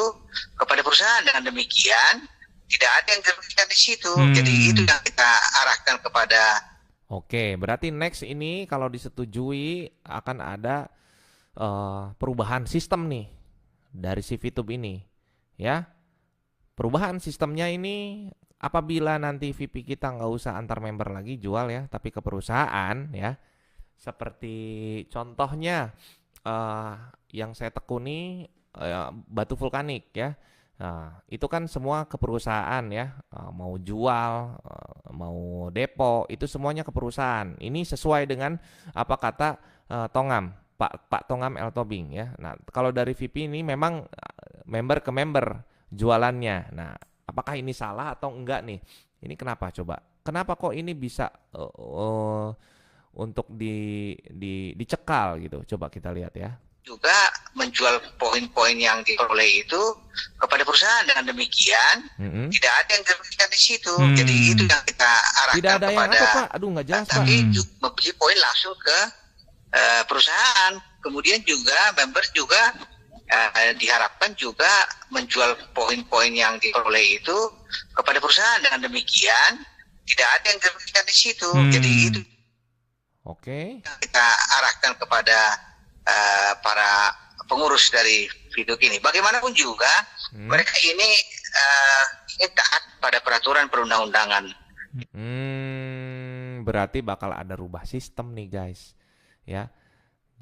kepada perusahaan. Dengan demikian tidak ada yang dirugikan di situ. Jadi itu yang kita arahkan kepada. Oke, berarti next ini kalau disetujui akan ada perubahan sistem nih dari si VTube ini, ya. Perubahan sistemnya ini apabila nanti VP kita nggak usah antar member lagi jual ya, tapi ke perusahaan ya. Seperti contohnya yang saya tekuni batu vulkanik ya. Nah, itu kan semua ke perusahaan ya, mau jual, mau depo, itu semuanya ke perusahaan. Ini sesuai dengan apa kata Tongam, Pak Tongam L. Tobing ya. Nah, kalau dari VP ini memang member ke member jualannya. Nah, apakah ini salah atau enggak nih? Ini kenapa coba? Kenapa kok ini bisa untuk dicekal gitu? Coba kita lihat ya. Juga menjual poin-poin yang diperoleh itu kepada perusahaan. Dengan demikian tidak ada yang dirugikan di situ. Jadi itu yang kita arahkan tidak ada kepada. Yang apa, Pak? Aduh, nggak jelas Pak. Tapi membeli poin langsung ke perusahaan. Kemudian juga member juga diharapkan juga menjual poin-poin yang diperoleh itu kepada perusahaan. Dengan demikian tidak ada yang dirugikan di situ. Jadi itu kita arahkan kepada para pengurus dari Fituk ini. Bagaimanapun juga mereka ini ingin taat pada peraturan perundang-undangan. Berarti bakal ada rubah sistem nih guys, ya.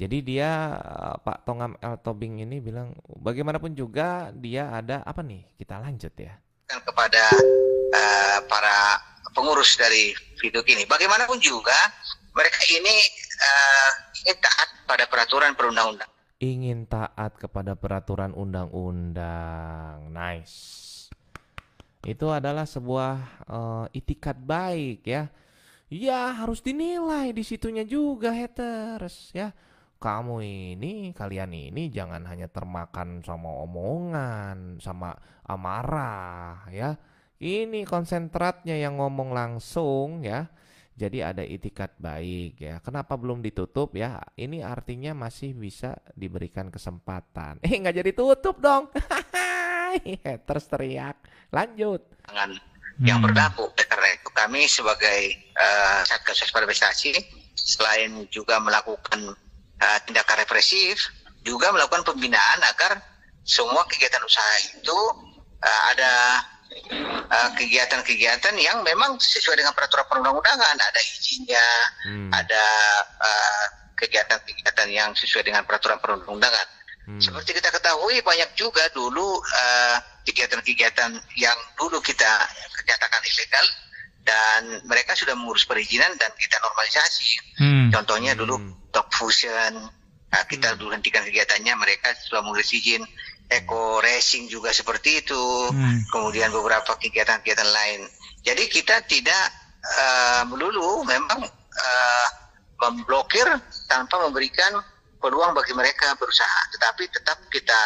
Jadi dia Pak Tongam L. Tobing ini bilang bagaimanapun juga dia ada apa nih? Kita lanjut ya. Kepada para pengurus dari Fituk ini. Bagaimanapun juga mereka ini ingin taat pada peraturan perundang-undangan. Ingin taat kepada peraturan undang-undang. Nice. Itu adalah sebuah itikat baik ya. Ya harus dinilai di situnya juga haters ya. Kalian ini jangan hanya termakan sama omongan, sama amarah ya. Ini konsentratnya yang ngomong langsung ya. Jadi ada itikat baik ya. Kenapa belum ditutup ya? Ini artinya masih bisa diberikan kesempatan. Nggak jadi tutup dong. Haters teriak. Lanjut. Yang berlaku. Karena itu kami sebagai Satgas Waspada Investasi selain juga melakukan tindakan represif, juga melakukan pembinaan agar semua kegiatan usaha itu ada kegiatan-kegiatan yang memang sesuai dengan peraturan perundang-undangan, ada izinnya, ada kegiatan-kegiatan yang sesuai dengan peraturan perundang-undangan. Seperti kita ketahui banyak juga dulu kegiatan-kegiatan yang dulu kita nyatakan ilegal dan mereka sudah mengurus perizinan dan kita normalisasi. Contohnya dulu Top Fusion, kita dulu hentikan kegiatannya, mereka sudah mengurus izin. Eco Racing juga seperti itu. Kemudian beberapa kegiatan-kegiatan lain. Jadi kita tidak melulu memang memblokir tanpa memberikan peluang bagi mereka berusaha, tetapi tetap kita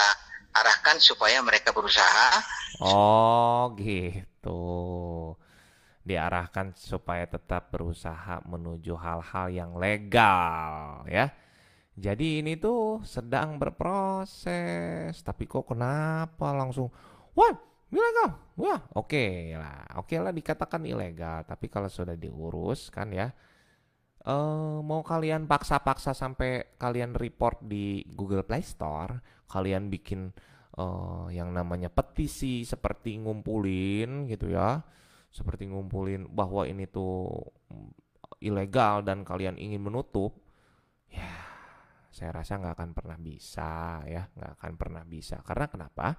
arahkan supaya mereka berusaha. Oh gitu. Diarahkan supaya tetap berusaha menuju hal-hal yang legal ya. Jadi ini tuh sedang berproses, tapi kok kenapa langsung wah ilegal? Wah oke lah dikatakan ilegal, tapi kalau sudah diurus kan ya, mau kalian paksa-paksa sampai kalian report di Google Play Store, kalian bikin yang namanya petisi seperti ngumpulin gitu ya, seperti ngumpulin bahwa ini tuh ilegal dan kalian ingin menutup, ya saya rasa nggak akan pernah bisa ya, nggak akan pernah bisa. Karena kenapa?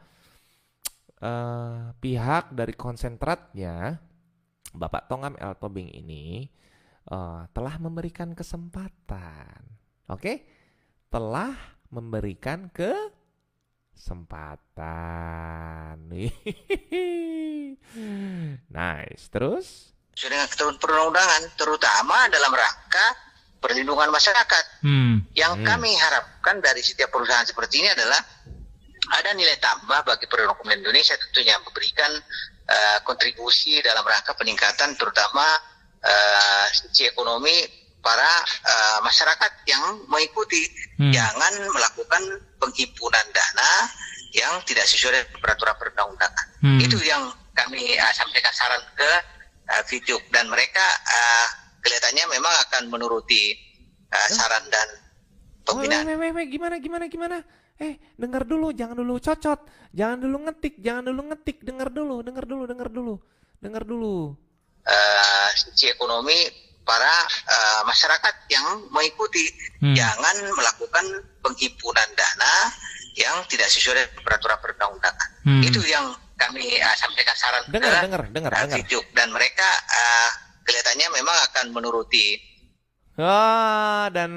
Pihak dari konsentratnya Bapak Tongam L. Tobing ini telah memberikan kesempatan, oke? Telah memberikan kesempatan. Nice. Terus? Sesuai dengan ketentuan perundang-undangan, terutama dalam rangka perlindungan masyarakat. Yang kami harapkan dari setiap perusahaan seperti ini adalah ada nilai tambah bagi perekonomian Indonesia, tentunya memberikan kontribusi dalam rangka peningkatan terutama sisi ekonomi para masyarakat yang mengikuti. Jangan melakukan penghimpunan dana yang tidak sesuai dengan peraturan perundang-undangan. Itu yang kami sampaikan saran ke Fituk, dan mereka kelihatannya memang akan menuruti saran dan pembinaan. Gimana? Dengar dulu, jangan dulu cocot, jangan dulu ngetik, dengar dulu. Sisi ekonomi para masyarakat yang mengikuti. Jangan melakukan penghimpunan dana yang tidak sesuai dengan peraturan perundang-undangan. Itu yang kami sampaikan saran ke Fituk, dan mereka kelihatannya memang akan menuruti. Dan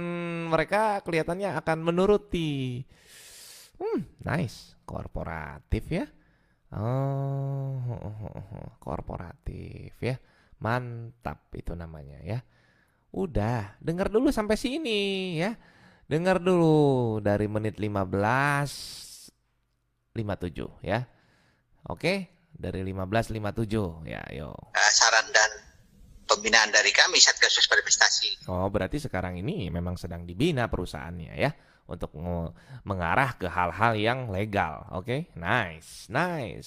mereka kelihatannya akan menuruti. Nice, korporatif ya. Korporatif ya. Mantap itu namanya ya. Udah, dengar dulu sampai sini ya. Dengar dulu dari menit 15:57 ya. Oke, dari 15:57 ya, yuk. Saran dan pembinaan dari kami Satgas Waspada Investasi. Oh, berarti sekarang ini memang sedang dibina perusahaannya ya. mengarah ke hal-hal yang legal. Oke, nice. 13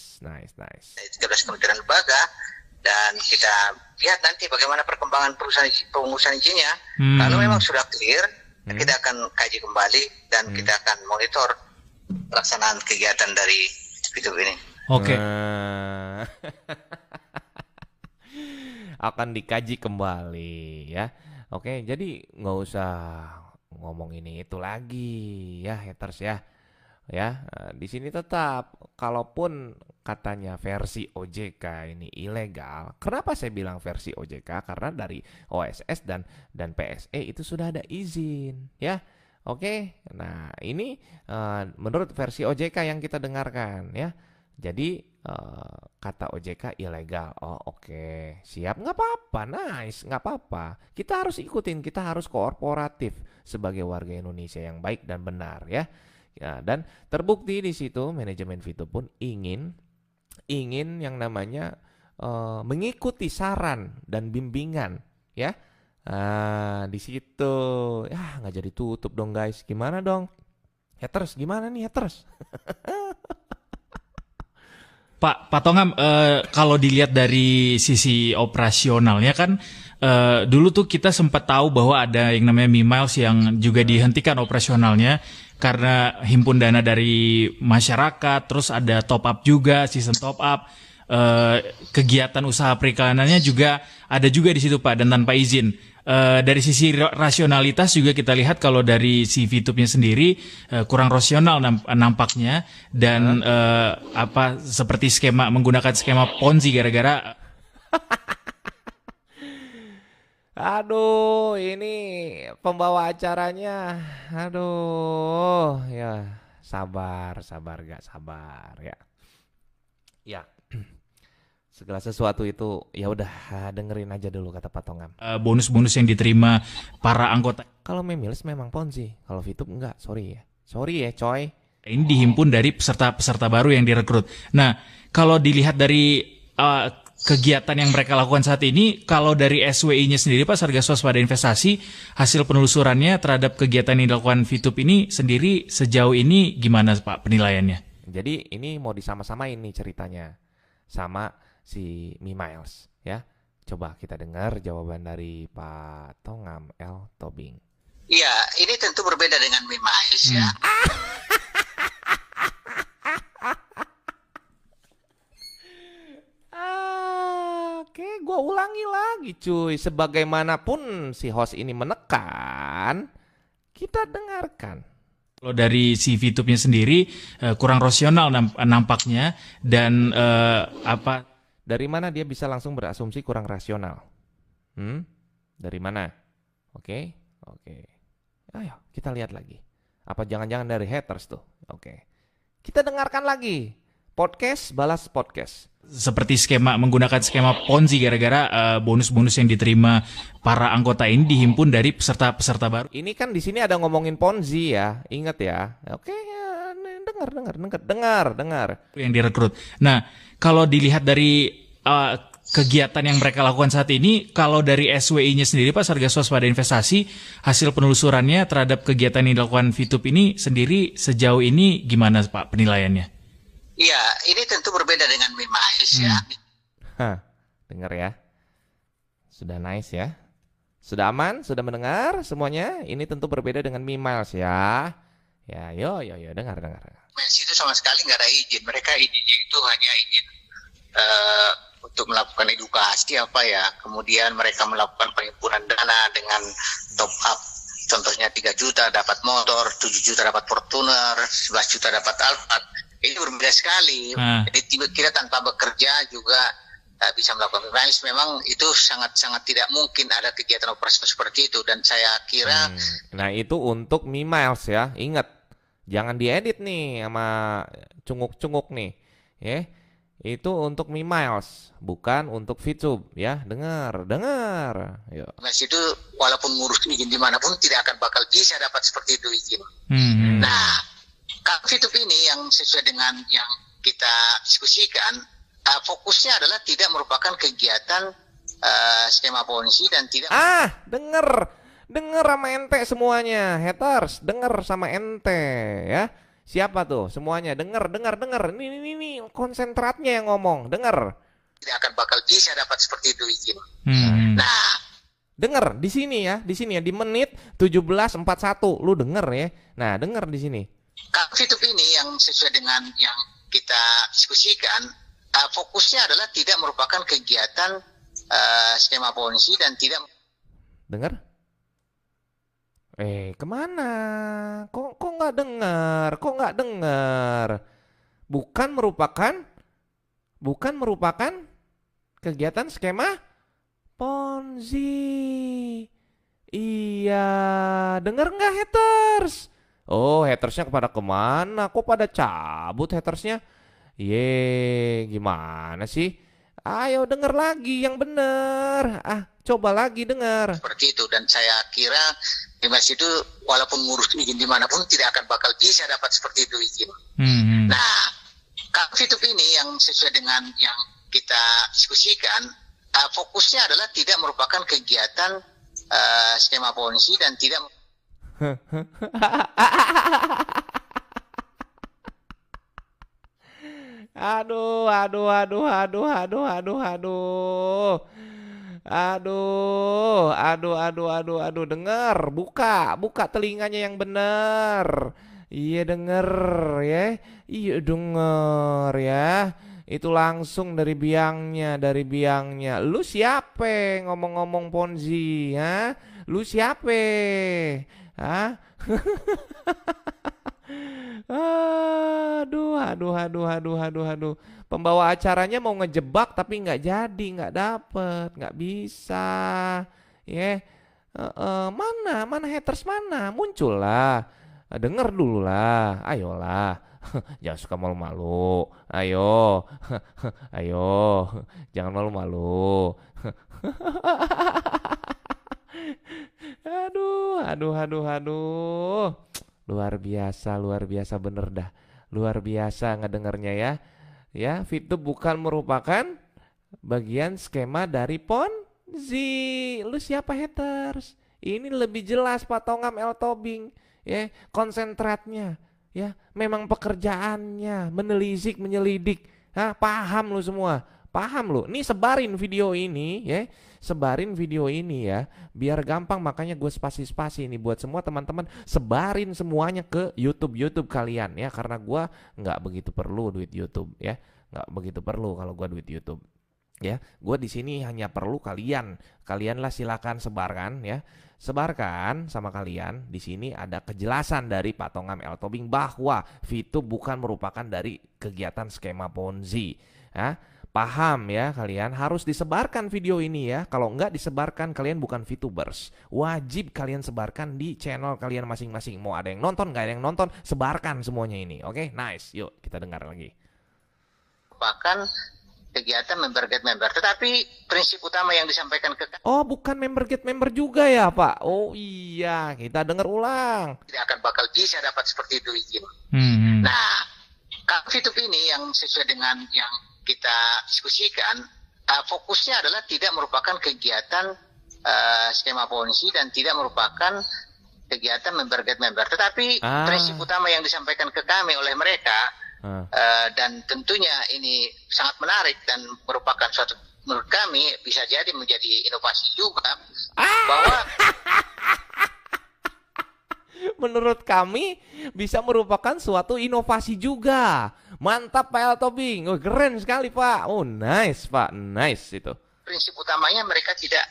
kementerian lembaga, dan kita lihat nanti bagaimana perkembangan pengurusan izinnya. Kalau memang sudah clear, kita akan kaji kembali dan kita akan monitor pelaksanaan kegiatan dari Fitup ini. Oke. Akan dikaji kembali ya. Oke, jadi nggak usah ngomong ini itu lagi ya haters ya. Ya, di sini tetap kalaupun katanya versi OJK ini ilegal. Kenapa saya bilang versi OJK? Karena dari OSS dan PSE itu sudah ada izin ya. Oke. Nah, ini menurut versi OJK yang kita dengarkan ya. Jadi kata OJK ilegal. Oh oke, siap, nggak apa-apa, nice, nggak apa-apa. Kita harus ikutin, kita harus kooperatif sebagai warga Indonesia yang baik dan benar ya. Ya, dan terbukti di situ manajemen Fitup pun ingin yang namanya mengikuti saran dan bimbingan ya. Di situ ya nggak jadi tutup dong guys. Gimana dong? Haters gimana nih haters? Pak Tongam, kalau dilihat dari sisi operasionalnya kan dulu tuh kita sempat tahu bahwa ada yang namanya Mimiles yang juga dihentikan operasionalnya karena himpun dana dari masyarakat, terus ada top up juga, sistem top up, kegiatan usaha periklanannya juga ada juga di situ Pak, dan tanpa izin. Dari sisi rasionalitas juga kita lihat kalau dari si Fitupnya sendiri kurang rasional nampaknya, dan seperti menggunakan skema Ponzi gara-gara aduh, ini pembawa acaranya. Aduh, ya sabar gak sabar ya. Ya. Segala sesuatu itu ya udah dengerin aja dulu kata Pak Tongam. Bonus-bonus yang diterima para anggota. Kalau Mimiles memang Ponzi, kalau Fitup enggak, sorry ya coy. Ini dihimpun dari peserta baru yang direkrut. Nah, kalau dilihat dari kegiatan yang mereka lakukan saat ini, kalau dari SWI-nya sendiri Pak, Satgas Waspada Investasi, hasil penelusurannya terhadap kegiatan yang dilakukan Fitup ini sendiri sejauh ini gimana Pak penilaiannya? Jadi ini mau disama-samain nih ceritanya sama si Mimiles ya. Coba kita dengar jawaban dari Pak Tongam L. Tobing. Iya, ini tentu berbeda dengan Mimiles ya. Oke, gue ulangi lagi cuy. Sebagaimanapun si host ini menekan, kita dengarkan. Kalau dari si Fitupnya sendiri kurang rasional nampaknya, dan dari mana dia bisa langsung berasumsi kurang rasional? Dari mana? Oke. Ayo kita lihat lagi. Apa jangan-jangan dari haters tuh? Oke. Kita dengarkan lagi. Podcast balas podcast. Seperti menggunakan skema Ponzi gara-gara bonus-bonus yang diterima para anggota ini dihimpun dari peserta baru. Ini kan di sini ada ngomongin Ponzi ya, ingat ya. Oke, dengar. Yang direkrut. Nah, kalau dilihat dari kegiatan yang mereka lakukan saat ini, kalau dari SWI-nya sendiri Pak, Satgas Waspada Investasi, hasil penelusurannya terhadap kegiatan yang dilakukan Fitup ini sendiri sejauh ini gimana Pak penilaiannya? Iya, ini tentu berbeda dengan Mimiles ya. Dengar ya. Sudah nice ya. Sudah aman, sudah mendengar semuanya. Ini tentu berbeda dengan Mimiles ya. Ya, yo dengar. Mimiles itu sama sekali nggak ada izin. Mereka izinnya itu hanya izin untuk melakukan edukasi kemudian mereka melakukan penghimpunan dana dengan top up. Contohnya 3 juta dapat motor, 7 juta dapat Fortuner, 11 juta dapat Alphard. Ini berbeda sekali. Jadi kita tanpa bekerja juga bisa melakukan Mimiles. Memang itu sangat tidak mungkin ada kegiatan operasi seperti itu, dan saya kira. Nah itu untuk Mimiles ya. Ingat, jangan diedit nih sama cunguk-cunguk nih. Ya, itu untuk Mimiles, bukan untuk Fitup ya. Dengar. Mimiles itu walaupun ngurus izin dimanapun tidak akan bakal bisa dapat seperti itu izin. Nah. Kalau Fitup ini yang sesuai dengan yang kita diskusikan, fokusnya adalah tidak merupakan kegiatan skema Ponzi dan tidak. Dengar. Denger sama ente semuanya, haters, denger sama ente ya. Siapa tuh semuanya? Denger. Ini konsentratnya yang ngomong, denger. Tidak akan bakal bisa dapat seperti itu izin. Nah, denger di sini ya, di menit 17:41 lu denger ya. Nah, denger di sini. Fitup ini yang sesuai dengan yang kita diskusikan, fokusnya adalah tidak merupakan kegiatan skema ponzi dan tidak. Dengar? Kemana? Kok nggak dengar? Kok nggak dengar? Bukan merupakan kegiatan skema ponzi. Iya, dengar nggak haters? Oh, hatersnya pada kemana? Kok pada cabut hatersnya? Gimana sih? Ayo denger lagi yang bener. Coba lagi denger. Seperti itu, dan saya kira Dimas itu walaupun ngurus izin dimanapun tidak akan bakal bisa dapat seperti itu izin. Nah, Fitup ini yang sesuai dengan yang kita diskusikan, fokusnya adalah tidak merupakan kegiatan skema ponzi dan tidak. Aduh, denger, buka telinganya yang bener. Iya denger ya, iya denger ya. Itu langsung dari biangnya. Lu siapa ngomong-ngomong ponzi, ha? Lu siapa? Hah? Aduh. Pembawa acaranya mau ngejebak tapi nggak jadi, nggak dapet, nggak bisa. Mana haters mana? Muncul lah. Denger dulu lah, ayolah. Jangan suka malu-malu. Ayo. Jangan malu-malu. Aduh. Luar biasa bener dah. Luar biasa ngedengernya ya. Ya, Fitup bukan merupakan bagian skema dari ponzi. Lu siapa haters? Ini lebih jelas Pak Tongam El Tobing. Ya, konsentratnya. Ya, memang pekerjaannya menelisik, menyelidik. Paham lu semua. Paham lu. Nih sebarin video ini ya. Biar gampang, makanya gue spasi ini buat semua teman-teman, sebarin semuanya ke YouTube kalian ya, karena gue nggak begitu perlu duit YouTube ya, nggak begitu perlu kalau gue duit YouTube ya. Gue di sini hanya perlu kalian lah, silakan sebarkan sama kalian. Di sini ada kejelasan dari Pak Tongam El Tobing bahwa Fitup bukan merupakan dari kegiatan skema ponzi ya. Paham ya kalian, harus disebarkan video ini ya. Kalau nggak disebarkan kalian bukan Fitubers. Wajib kalian sebarkan di channel kalian masing-masing. Mau ada yang nonton, nggak ada yang nonton, sebarkan semuanya ini. Oke, nice. Yuk kita dengar lagi. Bahkan kegiatan member get member, tetapi prinsip utama yang disampaikan ke. Oh, bukan member get member juga ya Pak? Oh iya, kita dengar ulang. Tidak akan bakal bisa dapat seperti itu izin. Nah, Fitup ini yang sesuai dengan yang kita diskusikan, fokusnya adalah tidak merupakan kegiatan skema ponzi dan tidak merupakan kegiatan member get member, tetapi prinsip utama yang disampaikan ke kami oleh mereka, dan tentunya ini sangat menarik dan merupakan suatu, menurut kami bisa jadi menjadi inovasi juga, bahwa menurut kami bisa merupakan suatu inovasi juga. Mantap Pak El Tobing. Oh, keren sekali Pak. Oh, nice Pak. Nice itu. Prinsip utamanya mereka tidak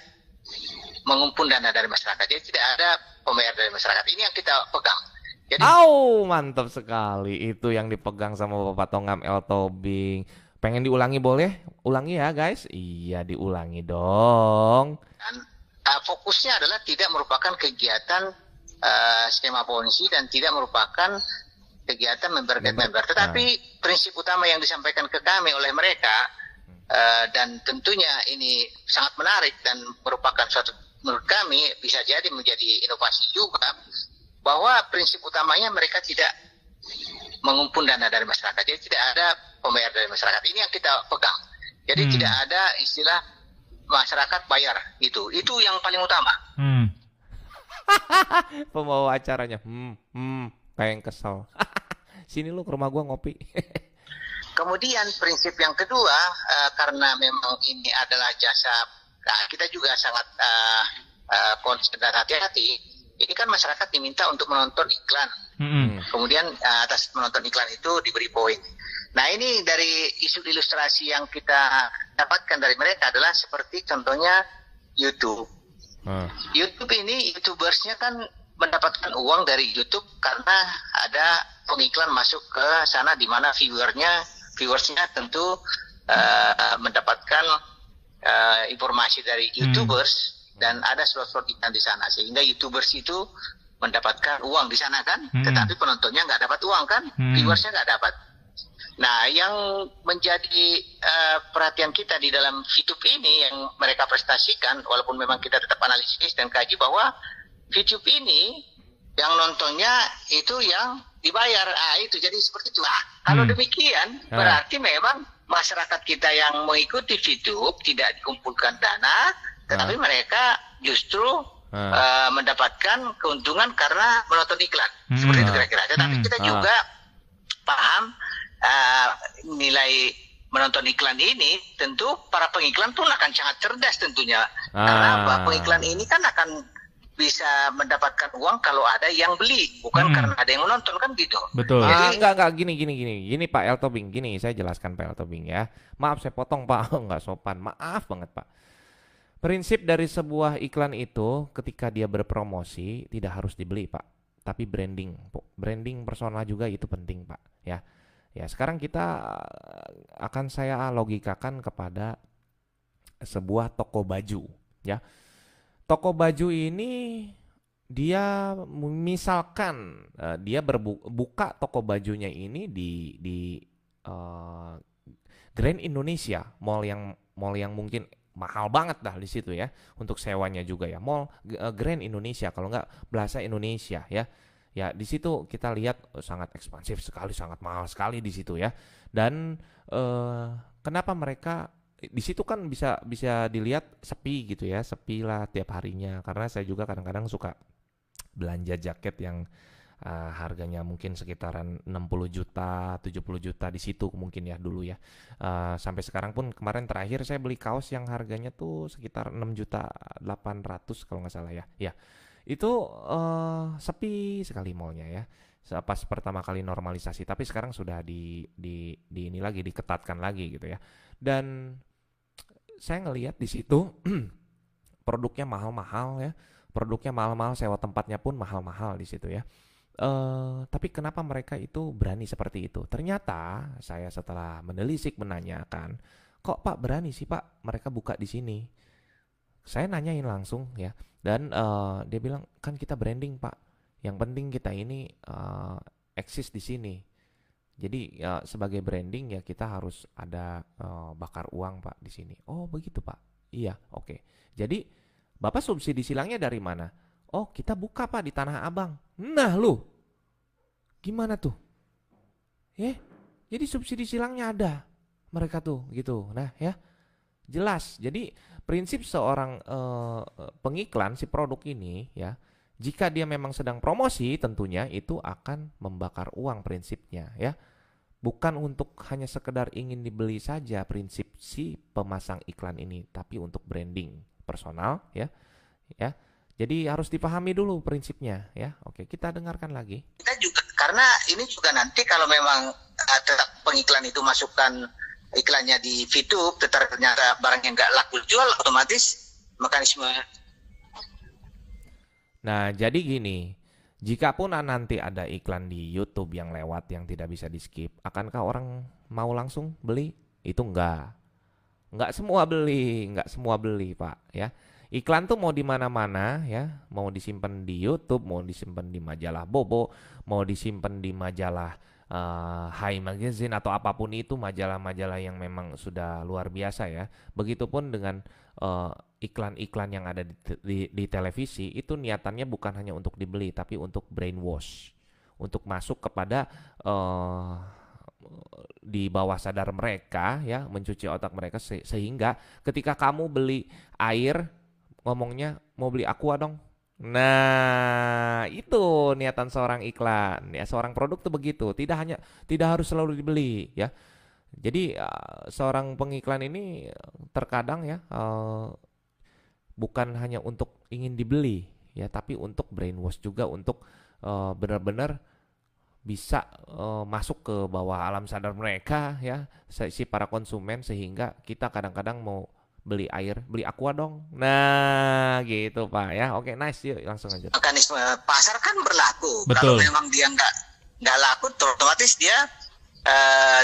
mengumpul dana dari masyarakat. Jadi tidak ada pembayar dari masyarakat. Ini yang kita pegang. Jadi mantap sekali. Itu yang dipegang sama Bapak Tongam El Tobing. Pengen diulangi boleh? Ulangi ya guys. Iya, diulangi dong. Dan, fokusnya adalah tidak merupakan kegiatan skema ponzi dan tidak merupakan kegiatan member get member, tetapi prinsip utama yang disampaikan ke kami oleh mereka, dan tentunya ini sangat menarik dan merupakan suatu, menurut kami bisa jadi menjadi inovasi juga, bahwa prinsip utamanya mereka tidak mengumpul dana dari masyarakat. Jadi tidak ada pembayar dari masyarakat. Ini yang kita pegang. Jadi tidak ada istilah masyarakat bayar, itu yang paling utama. Pembawa acaranya, kayak yang kesel. Sini lu ke rumah gua ngopi. Kemudian prinsip yang kedua, karena memang ini adalah jasa, kita juga sangat concern dan hati-hati. Ini kan masyarakat diminta untuk menonton iklan. Kemudian atas menonton iklan itu diberi poin. Nah, ini dari isu ilustrasi yang kita dapatkan dari mereka adalah seperti contohnya YouTube. YouTube ini, YouTubersnya kan mendapatkan uang dari YouTube karena ada pengiklan masuk ke sana di mana viewersnya tentu mendapatkan informasi dari YouTubers dan ada slot-slot iklan di sana, sehingga YouTubers itu mendapatkan uang di sana kan, tetapi penontonnya nggak dapat uang kan, viewersnya nggak dapat. Nah, yang menjadi perhatian kita di dalam VTube ini yang mereka prestasikan, walaupun memang kita tetap analisis dan kaji bahwa VTube ini yang nontonnya itu yang dibayar, itu jadi seperti itu. Kalau demikian berarti memang masyarakat kita yang mengikuti VTube tidak dikumpulkan dana, tetapi mereka justru mendapatkan keuntungan karena menonton iklan. Seperti itu kira-kira. Tetapi kita juga paham nilai menonton iklan ini, tentu para pengiklan pun akan sangat cerdas tentunya. Karena pengiklan ini kan akan bisa mendapatkan uang kalau ada yang beli, bukan karena ada yang menonton kan gitu. Betul. Jadi, Enggak gini Pak El Tobing, gini saya jelaskan Pak El Tobing ya. Maaf saya potong Pak, enggak sopan. Maaf banget Pak. Prinsip dari sebuah iklan itu ketika dia berpromosi tidak harus dibeli Pak, tapi branding. Branding personal juga itu penting Pak ya. Ya, sekarang kita akan saya logikakan kepada sebuah toko baju ya. Toko baju ini dia misalkan dia buka toko bajunya ini di Grand Indonesia, mall yang mungkin mahal banget dah di situ ya, untuk sewanya juga ya, mall Grand Indonesia kalau nggak Plaza Indonesia ya. Ya, di situ kita lihat sangat ekspansif sekali, sangat mahal sekali di situ ya. Dan kenapa mereka di situ kan bisa dilihat sepi gitu ya, sepi lah tiap harinya. Karena saya juga kadang-kadang suka belanja jaket yang harganya mungkin sekitaran 60 juta, 70 juta di situ mungkin ya dulu ya. Sampai sekarang pun kemarin terakhir saya beli kaos yang harganya tuh sekitar 6 juta 800 kalau nggak salah ya. Ya. Itu sepi sekali mallnya ya. Pas pertama kali normalisasi, tapi sekarang sudah di ini lagi diketatkan lagi gitu ya. Dan saya ngelihat di situ produknya mahal-mahal ya. Produknya mahal-mahal, sewa tempatnya pun mahal-mahal di situ ya. Tapi kenapa mereka itu berani seperti itu? Ternyata saya setelah menelisik menanyakan, kok Pak berani sih Pak mereka buka di sini? Saya nanyain langsung ya, dan dia bilang kan kita branding Pak, yang penting kita ini eksis di sini. Jadi sebagai branding ya kita harus ada bakar uang Pak di sini. Oh begitu Pak, iya oke. Jadi Bapak subsidi silangnya dari mana? Oh kita buka Pak di Tanah Abang. Nah lu, gimana tuh? Jadi subsidi silangnya ada mereka tuh gitu. Nah ya. Jelas, jadi prinsip seorang pengiklan si produk ini ya, jika dia memang sedang promosi tentunya itu akan membakar uang prinsipnya ya. Bukan untuk hanya sekedar ingin dibeli saja prinsip si pemasang iklan ini, tapi untuk branding personal ya. Ya. Jadi harus dipahami dulu prinsipnya ya. Oke, kita dengarkan lagi. Kita juga karena ini juga nanti kalau memang tetap pengiklan itu masukkan iklannya di VTube, tetapi ternyata barang yang nggak laku jual, otomatis mekanisme. Nah, jadi gini, jika pun nanti ada iklan di YouTube yang lewat yang tidak bisa di skip, akankah orang mau langsung beli? Itu enggak semua beli Pak ya. Iklan tuh mau di mana-mana ya, mau disimpan di YouTube, mau disimpan di majalah Bobo, mau disimpan di majalah High Magazine atau apapun itu, majalah-majalah yang memang sudah luar biasa ya. Begitupun dengan iklan-iklan yang ada di televisi, itu niatannya bukan hanya untuk dibeli tapi untuk brainwash, untuk masuk kepada di bawah sadar mereka ya, mencuci otak mereka sehingga ketika kamu beli air ngomongnya mau beli Aqua dong. Nah, itu niatan seorang iklan. Ya, seorang produk tuh begitu. Tidak harus selalu dibeli, ya. Jadi seorang pengiklan ini terkadang ya bukan hanya untuk ingin dibeli, ya, tapi untuk brainwash juga, untuk benar-benar bisa masuk ke bawah alam sadar mereka, ya, si para konsumen, sehingga kita kadang-kadang mau beli air, beli aqua dong. Nah, gitu Pak, ya. Oke, nice, yuk langsung aja. Mekanisme pasar kan berlaku. Betul. Kalau memang dia nggak laku, otomatis dia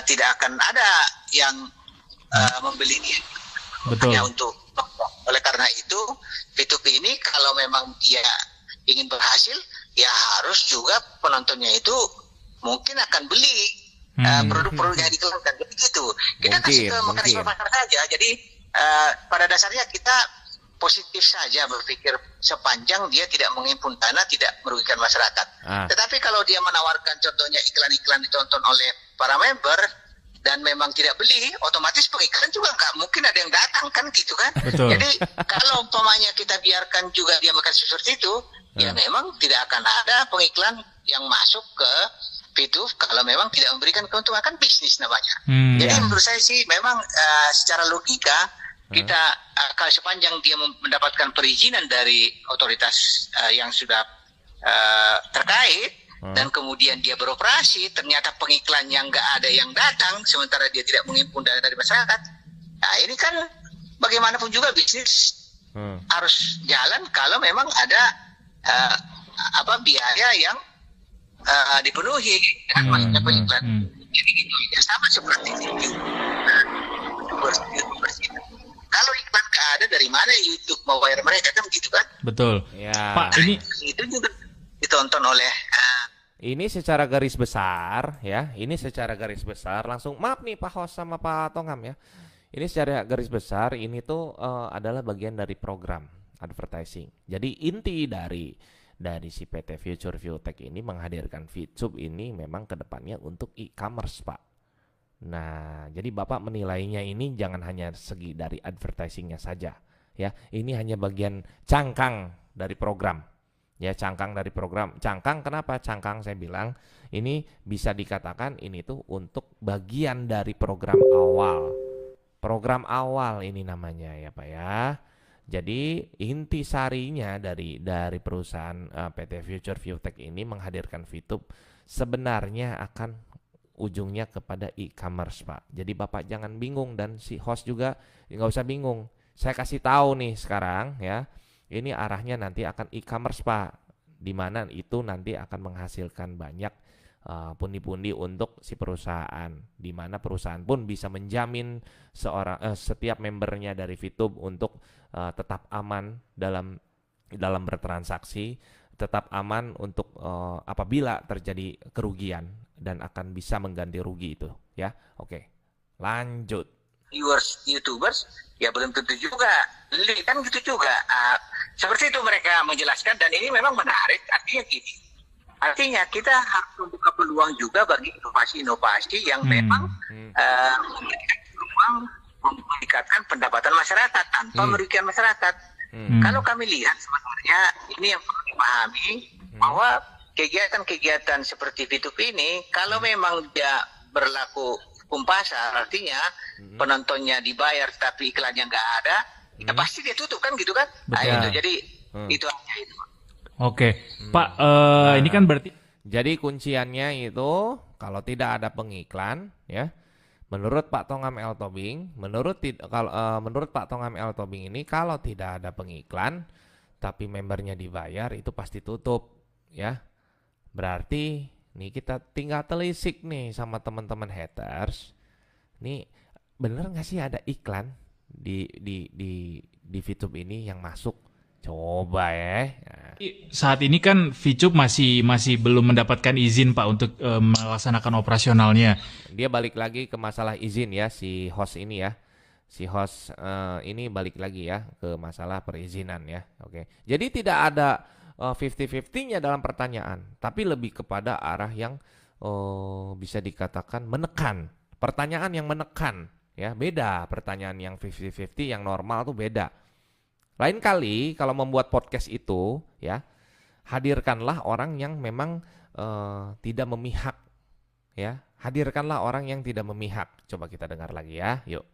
tidak akan ada yang membeli dia. Betul. Hanya untuk. Oleh karena itu, P2P ini kalau memang dia ingin berhasil, ya harus juga penontonnya itu mungkin akan beli produk-produk yang dikeluarkan. Jadi gitu. Kita kasih ke mekanisme pasar saja. Jadi pada dasarnya kita positif saja berpikir sepanjang dia tidak mengimpun dana, tidak merugikan masyarakat. Tetapi kalau dia menawarkan contohnya iklan-iklan ditonton oleh para member dan memang tidak beli, otomatis pengiklan juga nggak mungkin ada yang datang kan gitu kan. Betul. Jadi kalau umpamanya kita biarkan juga dia makan seperti itu, ya memang tidak akan ada pengiklan yang masuk ke itu kalau memang tidak memberikan keuntungan, kan bisnis namanya. Jadi menurut saya sih memang secara logika kita kalau sepanjang dia mendapatkan perizinan dari otoritas yang sudah terkait dan kemudian dia beroperasi, ternyata pengiklannya nggak ada yang datang sementara dia tidak mengimpun dana dari masyarakat. Nah ini kan bagaimanapun juga bisnis harus jalan kalau memang ada biaya yang dipenuhi dengan masuknya pengiklan. Jadi gitu ya, sama seperti itu. Kalau iklan nggak ada, dari mana YouTube mau bayar mereka kan gitu kan? Betul. Ya. Pak, ini itu juga ditonton oleh. Ini secara garis besar, ya. Ini secara garis besar. Langsung maaf nih Pak Host sama Pak Tongam, ya. Ini secara garis besar ini tuh adalah bagian dari program advertising. Jadi inti dari si PT Future Viewtech ini menghadirkan VTube ini memang kedepannya untuk e-commerce, Pak. Nah, jadi Bapak menilainya ini jangan hanya segi dari advertisingnya saja, ya. Ini hanya bagian cangkang dari program, ya, cangkang dari program. Cangkang kenapa? Cangkang saya bilang ini bisa dikatakan ini tuh untuk bagian dari program awal. Program awal ini namanya ya Pak ya. Jadi inti sarinya dari perusahaan PT Future Viewtech ini menghadirkan VTube sebenarnya akan ujungnya kepada e-commerce Pak. Jadi Bapak jangan bingung dan si host juga nggak usah bingung. Saya kasih tahu nih sekarang ya, ini arahnya nanti akan e-commerce Pak, di mana itu nanti akan menghasilkan banyak pundi-pundi untuk si perusahaan, di mana perusahaan pun bisa menjamin setiap membernya dari VTube untuk tetap aman dalam bertransaksi, tetap aman untuk apabila terjadi kerugian dan akan bisa mengganti rugi itu ya. Oke, lanjut. Viewers, YouTubers ya belum tentu juga beli kan gitu juga. Seperti itu mereka menjelaskan dan ini memang menarik. Artinya gini, artinya kita harus membuka peluang juga bagi inovasi-inovasi yang memang memberikan peluang meningkatkan pendapatan masyaratat tanpa merugikan masyarakat. Kalau kami lihat sebenarnya ini yang perlu dipahami bahwa kegiatan-kegiatan seperti VTube ini kalau memang dia berlaku hukum pasar, artinya penontonnya dibayar tapi iklannya nggak ada, ya pasti dia tutup kan gitu kan? Nah, itu jadi itu aja itu. Oke, Pak, ini kan berarti. Jadi kunciannya itu kalau tidak ada pengiklan, ya. Menurut Pak Tongam L. Tobing, menurut Pak Tongam L. Tobing ini kalau tidak ada pengiklan, tapi membernya dibayar itu pasti tutup, ya. Berarti nih kita tinggal telisik nih sama teman-teman haters. Nih bener nggak sih ada iklan di VTube ini yang masuk? Coba ya. Saat ini kan VTube masih belum mendapatkan izin Pak untuk melaksanakan operasionalnya. Dia balik lagi ke masalah izin ya, si host ini ya. Si host ini balik lagi ya ke masalah perizinan ya. Oke. Jadi tidak ada 50-50-nya dalam pertanyaan, tapi lebih kepada arah yang bisa dikatakan menekan. Pertanyaan yang menekan ya, beda pertanyaan yang 50-50 yang normal tuh beda. Lain kali kalau membuat podcast itu ya, hadirkanlah orang yang memang tidak memihak ya. Hadirkanlah orang yang tidak memihak. Coba kita dengar lagi ya. Yuk.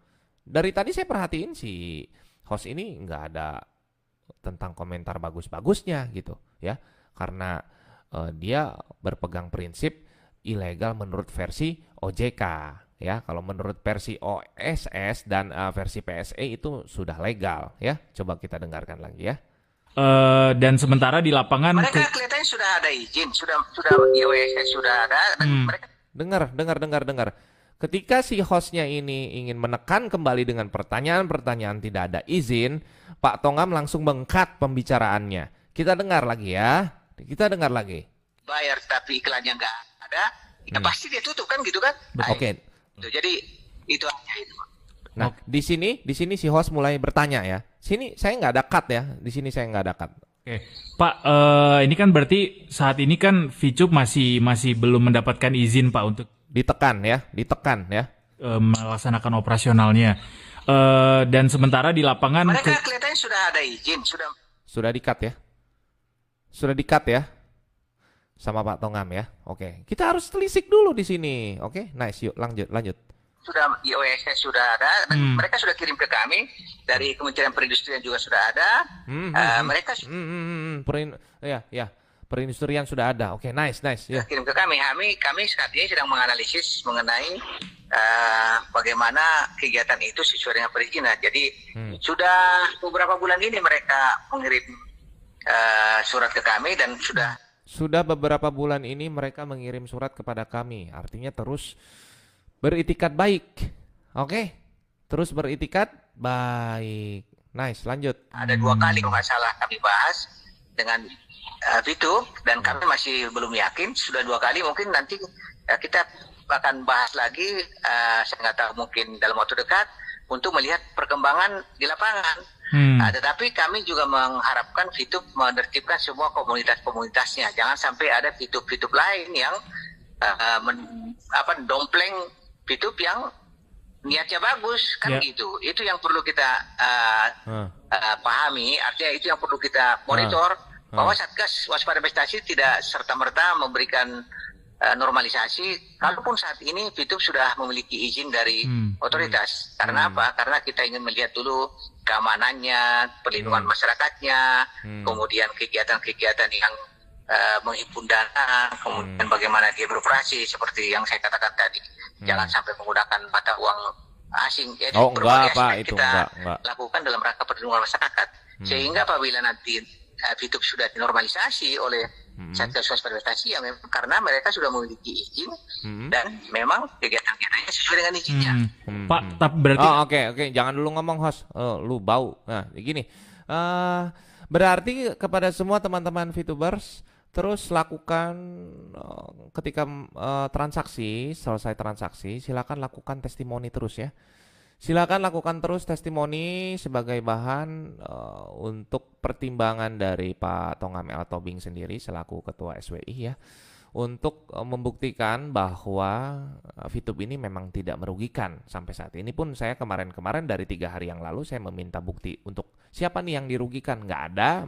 Dari tadi saya perhatiin si host ini nggak ada tentang komentar bagus-bagusnya gitu ya. Karena dia berpegang prinsip ilegal menurut versi OJK ya. Kalau menurut versi OSS dan versi PSE itu sudah legal ya. Coba kita dengarkan lagi ya. Dan sementara di lapangan mereka kelihatannya sudah ada izin, sudah di OSS sudah ada. Mereka dengar. Ketika si hostnya ini ingin menekan kembali dengan pertanyaan-pertanyaan tidak ada izin, Pak Tongam langsung mengkat pembicaraannya. Kita dengar lagi ya. Kita dengar lagi. Bayar tapi iklannya nggak ada, ya pasti dia tutup kan gitu kan? Oke. Jadi itu hanya itu. Nah, di sini si host mulai bertanya ya. Sini saya nggak ada cut ya. Di sini saya nggak ada cut. Oke, Pak, ini kan berarti saat ini kan VCUP masih belum mendapatkan izin Pak untuk ditekan ya. Melaksanakan operasionalnya. Dan sementara di lapangan mereka kelihatannya sudah ada izin, sudah di-cut ya. Sudah di-cut ya. Sama Pak Tongam ya. Oke, kita harus telisik dulu di sini. Oke, nice. Yuk lanjut. Sudah di OSS sudah ada, dan mereka sudah kirim ke kami dari Kementerian Perindustrian juga sudah ada. Mereka perindustrian sudah ada. Oke, nice. Ya. Kirim ke kami. Kami saat ini sedang menganalisis mengenai bagaimana kegiatan itu sesuai dengan perizinan. Jadi sudah beberapa bulan ini mereka mengirim surat ke kami dan sudah beberapa bulan ini mereka mengirim surat kepada kami. Artinya terus beritikat baik. Oke. Terus beritikat baik. Nice, lanjut. Ada 2 kali kalau nggak salah kami bahas dengan VTube dan kami masih belum yakin. Sudah 2 kali, mungkin nanti kita akan bahas lagi. Saya nggak tahu, mungkin dalam waktu dekat untuk melihat perkembangan di lapangan. Tetapi kami juga mengharapkan VTube menertibkan semua komunitas-komunitasnya. Jangan sampai ada VTube lain yang dompleng VTube yang niatnya bagus kan gitu. Itu yang perlu kita pahami. Artinya itu yang perlu kita monitor bahwa Satgas Waspada Investasi tidak serta-merta memberikan normalisasi. Kalaupun saat ini VTube sudah memiliki izin dari otoritas. Karena apa? Karena kita ingin melihat dulu keamanannya, perlindungan masyarakatnya, kemudian kegiatan-kegiatan yang menghimpun dana, kemudian bagaimana dia beroperasi seperti yang saya katakan tadi. Jangan sampai menggunakan mata uang asing. Jadi berbagai aspek kita lakukan dalam rangka perlindungan masyarakat. Sehingga apabila nanti VTube sudah dinormalisasi oleh Satgas Waspada Investasi, ya memang karena mereka sudah memiliki izin dan memang kegiatan-kegiatannya sesuai dengan izinnya. Pak, tapi berarti oke, jangan dulu ngomong host. Lu bau. Nah, gini. Berarti kepada semua teman-teman VTubers, terus lakukan ketika selesai transaksi, silakan lakukan testimoni terus ya. Silakan lakukan terus testimoni sebagai bahan untuk pertimbangan dari Pak Tongam L. Tobing sendiri selaku Ketua SWI ya, untuk membuktikan bahwa VTube ini memang tidak merugikan. Sampai saat ini pun saya kemarin dari 3 hari yang lalu saya meminta bukti untuk siapa nih yang dirugikan. Nggak ada,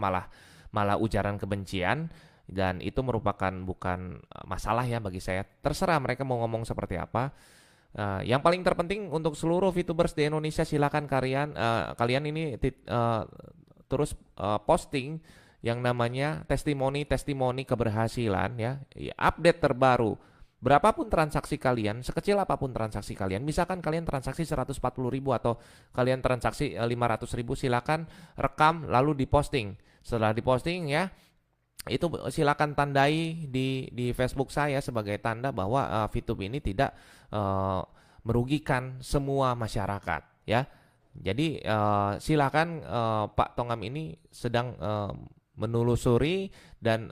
malah ujaran kebencian. Dan itu merupakan bukan masalah ya bagi saya. Terserah mereka mau ngomong seperti apa. Yang paling terpenting untuk seluruh VTubers di Indonesia, silakan kalian ini terus posting yang namanya testimoni keberhasilan ya, update terbaru. Berapapun transaksi kalian, sekecil apapun transaksi kalian, misalkan kalian transaksi 140.000 atau kalian transaksi 500.000, silakan rekam lalu diposting. Setelah diposting ya, itu silakan tandai di Facebook saya sebagai tanda bahwa VTube ini tidak merugikan semua masyarakat ya. Jadi silakan Pak Tongam ini sedang menelusuri dan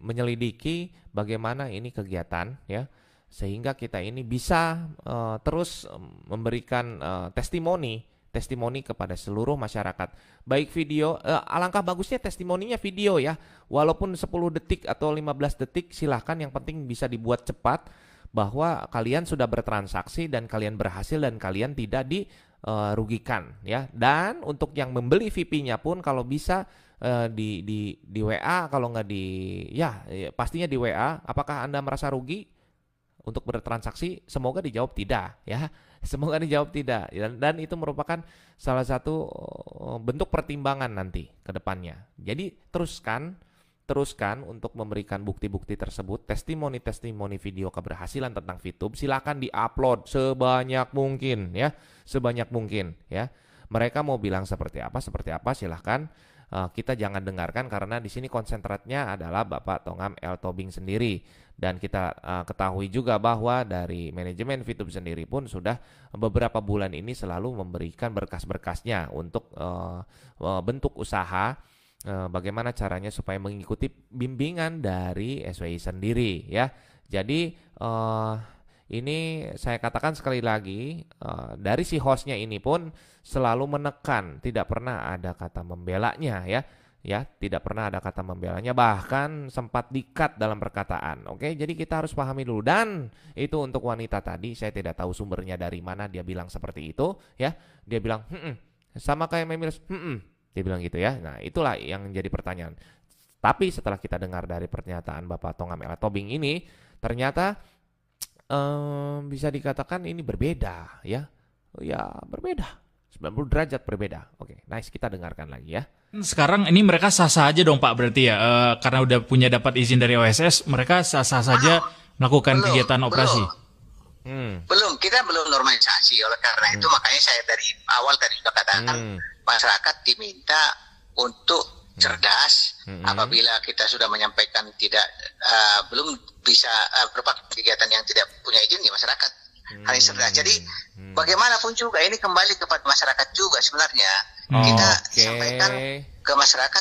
menyelidiki bagaimana ini kegiatan ya, sehingga kita ini bisa terus memberikan testimoni kepada seluruh masyarakat. Baik video, alangkah bagusnya testimoninya video ya. Walaupun 10 detik atau 15 detik silahkan, yang penting bisa dibuat cepat bahwa kalian sudah bertransaksi dan kalian berhasil dan kalian tidak rugikan ya. Dan untuk yang membeli VIP-nya pun kalau bisa di WA, kalau nggak pastinya di WA, apakah Anda merasa rugi untuk bertransaksi? Semoga dijawab tidak ya. Semoga dijawab tidak. Dan itu merupakan salah satu bentuk pertimbangan nanti ke depannya. Jadi teruskan untuk memberikan bukti-bukti tersebut, testimoni-testimoni video keberhasilan tentang VTube, silakan diupload sebanyak mungkin ya. Mereka mau bilang seperti apa silahkan. Kita jangan dengarkan karena di sini konsentratnya adalah Bapak Tongam L. Tobing sendiri, dan kita ketahui juga bahwa dari manajemen VTube sendiri pun sudah beberapa bulan ini selalu memberikan berkas-berkasnya untuk bentuk usaha, bagaimana caranya supaya mengikuti bimbingan dari SWI sendiri ya. Jadi ini saya katakan sekali lagi, dari si hostnya ini pun selalu menekan, tidak pernah ada kata membelanya ya, tidak pernah ada kata membelanya, bahkan sempat di-cut dalam perkataan. Oke, jadi kita harus pahami dulu. Dan itu untuk wanita tadi, saya tidak tahu sumbernya dari mana dia bilang seperti itu ya. Dia bilang sama kayak Memils, dia bilang gitu ya. Nah, itulah yang jadi pertanyaan. Tapi setelah kita dengar dari pernyataan Bapak Tongam L. Tobing ini, ternyata bisa dikatakan ini berbeda ya. Ya, berbeda. 90 derajat berbeda. Oke, nice, kita dengarkan lagi ya. Sekarang ini mereka sah-sah aja dong Pak berarti ya, karena udah punya dapat izin dari OSS, mereka sah-sah saja melakukan kegiatan operasi. Belum, kita belum normalisasi. Oleh karena itu makanya saya dari awal tadi sudah katakan masyarakat diminta untuk cerdas. Apabila kita sudah menyampaikan belum bisa berbagai kegiatan yang tidak punya izin, ya masyarakat harus cerdas. Jadi bagaimanapun juga ini kembali kepada masyarakat juga sebenarnya. Kita sampaikan ke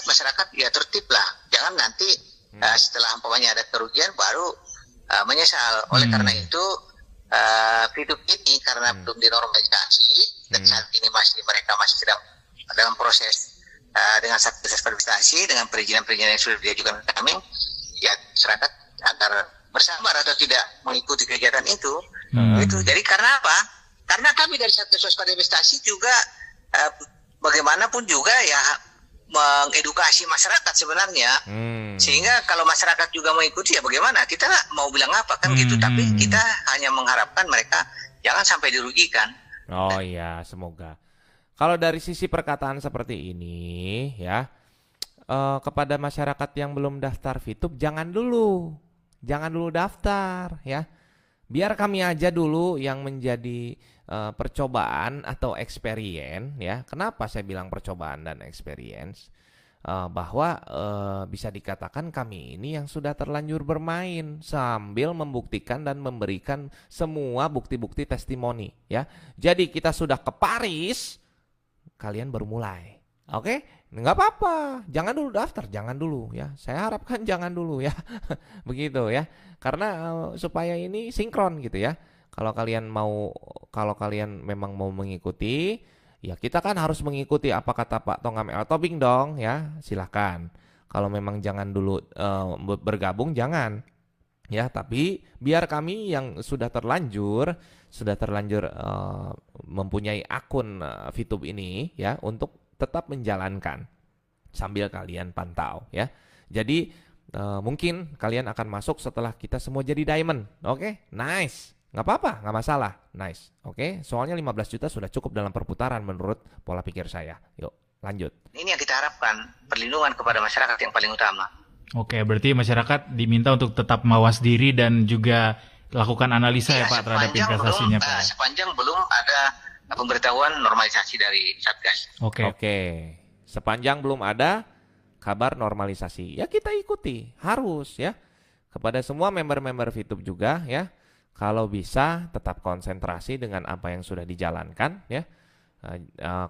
masyarakat ya tertib lah. Jangan nanti setelah umpamanya ada kerugian baru menyesal. Oleh karena itu hidup ini karena belum dinormalisasi dan saat ini mereka masih sedang dalam proses dengan Satgas Pariwisata, dengan perizinan-perizinan yang sudah diajukan ke kami, ya masyarakat agar bersabar atau tidak mengikuti kegiatan itu. Itu. Jadi karena apa? Karena kami dari Satgas Pariwisata juga bagaimanapun juga ya mengedukasi masyarakat sebenarnya. Sehingga kalau masyarakat juga mengikuti ya bagaimana? Kita mau bilang apa kan gitu. Tapi kita hanya mengharapkan mereka jangan sampai dirugikan. Oh iya, semoga. Kalau dari sisi perkataan seperti ini ya, kepada masyarakat yang belum daftar VTube jangan dulu daftar ya. Biar kami aja dulu yang menjadi percobaan atau experience ya. Kenapa saya bilang percobaan dan experience? Bahwa bisa dikatakan kami ini yang sudah terlanjur bermain sambil membuktikan dan memberikan semua bukti-bukti testimoni ya. Jadi kita sudah ke Paris, kalian baru mulai. Oke? Nggak apa-apa, jangan dulu daftar, jangan dulu ya. Saya harapkan jangan dulu ya. Begitu ya. Karena supaya ini sinkron gitu ya. Kalau kalian memang mau mengikuti, ya kita kan harus mengikuti apa kata Pak Tongam L. Tobing dong ya. Silahkan. Kalau memang jangan dulu bergabung, jangan. Ya, tapi biar kami yang sudah terlanjur mempunyai akun VTube ini ya, untuk tetap menjalankan sambil kalian pantau ya. Jadi mungkin kalian akan masuk setelah kita semua jadi diamond. Oke, nice. Nggak apa-apa, nggak masalah. Nice. Oke, soalnya 15 juta sudah cukup dalam perputaran menurut pola pikir saya. Yuk, lanjut. Ini yang kita harapkan, perlindungan kepada masyarakat yang paling utama. Oke, berarti masyarakat diminta untuk tetap mawas diri dan juga lakukan analisa ya Pak terhadap investasinya Pak. Sepanjang belum ada pemberitahuan normalisasi dari Satgas. Oke. Sepanjang belum ada kabar normalisasi, ya kita ikuti, harus ya. Kepada semua member-member VTube juga ya, kalau bisa tetap konsentrasi dengan apa yang sudah dijalankan ya.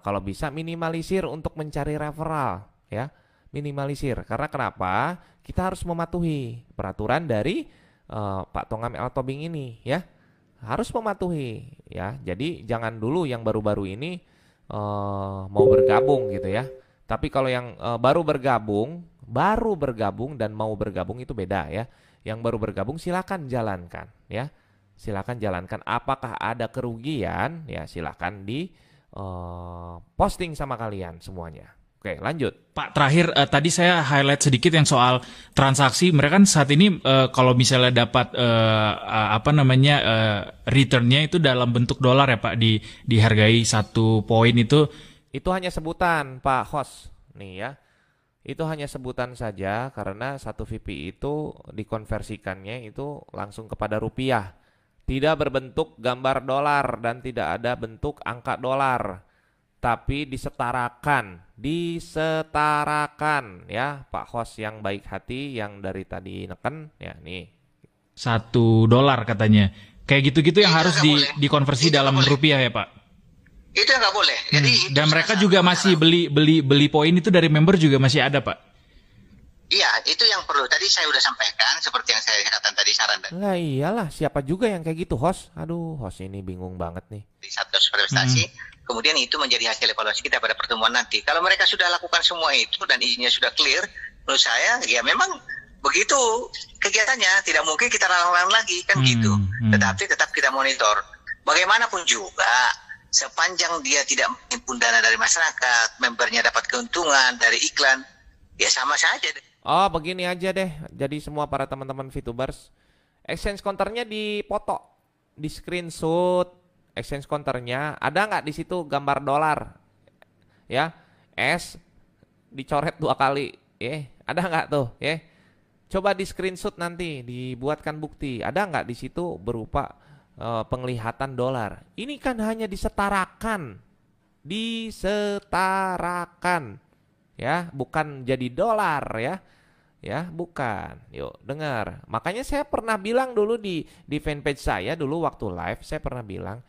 Kalau bisa minimalisir untuk mencari referral ya, minimalisir. Karena kenapa? Kita harus mematuhi peraturan dari Pak Tongam L. Tobing ini ya. Harus mematuhi ya. Jadi jangan dulu yang baru-baru ini mau bergabung gitu ya. Tapi kalau yang baru bergabung dan mau bergabung itu beda ya. Yang baru bergabung silakan jalankan ya. Silakan jalankan. Apakah ada kerugian ya, silakan posting sama kalian semuanya. Oke, lanjut. Pak, terakhir tadi saya highlight sedikit yang soal transaksi. Mereka kan saat ini kalau misalnya dapat returnnya itu dalam bentuk dolar ya Pak, dihargai 1 poin itu. Itu hanya sebutan Pak Host nih ya. Itu hanya sebutan saja karena 1 VP itu dikonversikannya itu langsung kepada rupiah. Tidak berbentuk gambar dolar dan tidak ada bentuk angka dolar. Tapi disetarakan ya Pak Host yang baik hati yang dari tadi neken ya nih. $1 katanya. Kayak gitu-gitu yang harus dikonversi dalam rupiah ya Pak. Itu nggak boleh. Jadi dan mereka juga masih beli poin itu dari member juga masih ada Pak. Iya, itu yang perlu. Tadi saya udah sampaikan seperti yang saya katakan tadi saran. Lah iyalah, siapa juga yang kayak gitu Host? Aduh, Host ini bingung banget nih. Di satu prestasi, kemudian itu menjadi hasil evaluasi kita pada pertemuan nanti. Kalau mereka sudah lakukan semua itu dan izinnya sudah clear, menurut saya ya memang begitu kegiatannya, tidak mungkin kita larang-larang lagi kan gitu. Tetapi tetap kita monitor. Bagaimanapun juga, sepanjang dia tidak menghimpun dana dari masyarakat, membernya dapat keuntungan dari iklan, ya sama saja. Oh, begini aja deh. Jadi semua para teman-teman VTubers, exchange counternya dipoto, di screenshot exchange counternya. Ada nggak di situ gambar dolar? Ya, S dicoret 2 kali. Ada nggak tuh? Coba di screenshot nanti, dibuatkan bukti. Ada nggak di situ berupa penglihatan dolar? Ini kan hanya disetarakan, ya, bukan jadi dolar ya, bukan. Yuk dengar. Makanya saya pernah bilang dulu di fanpage saya dulu waktu live, saya pernah bilang,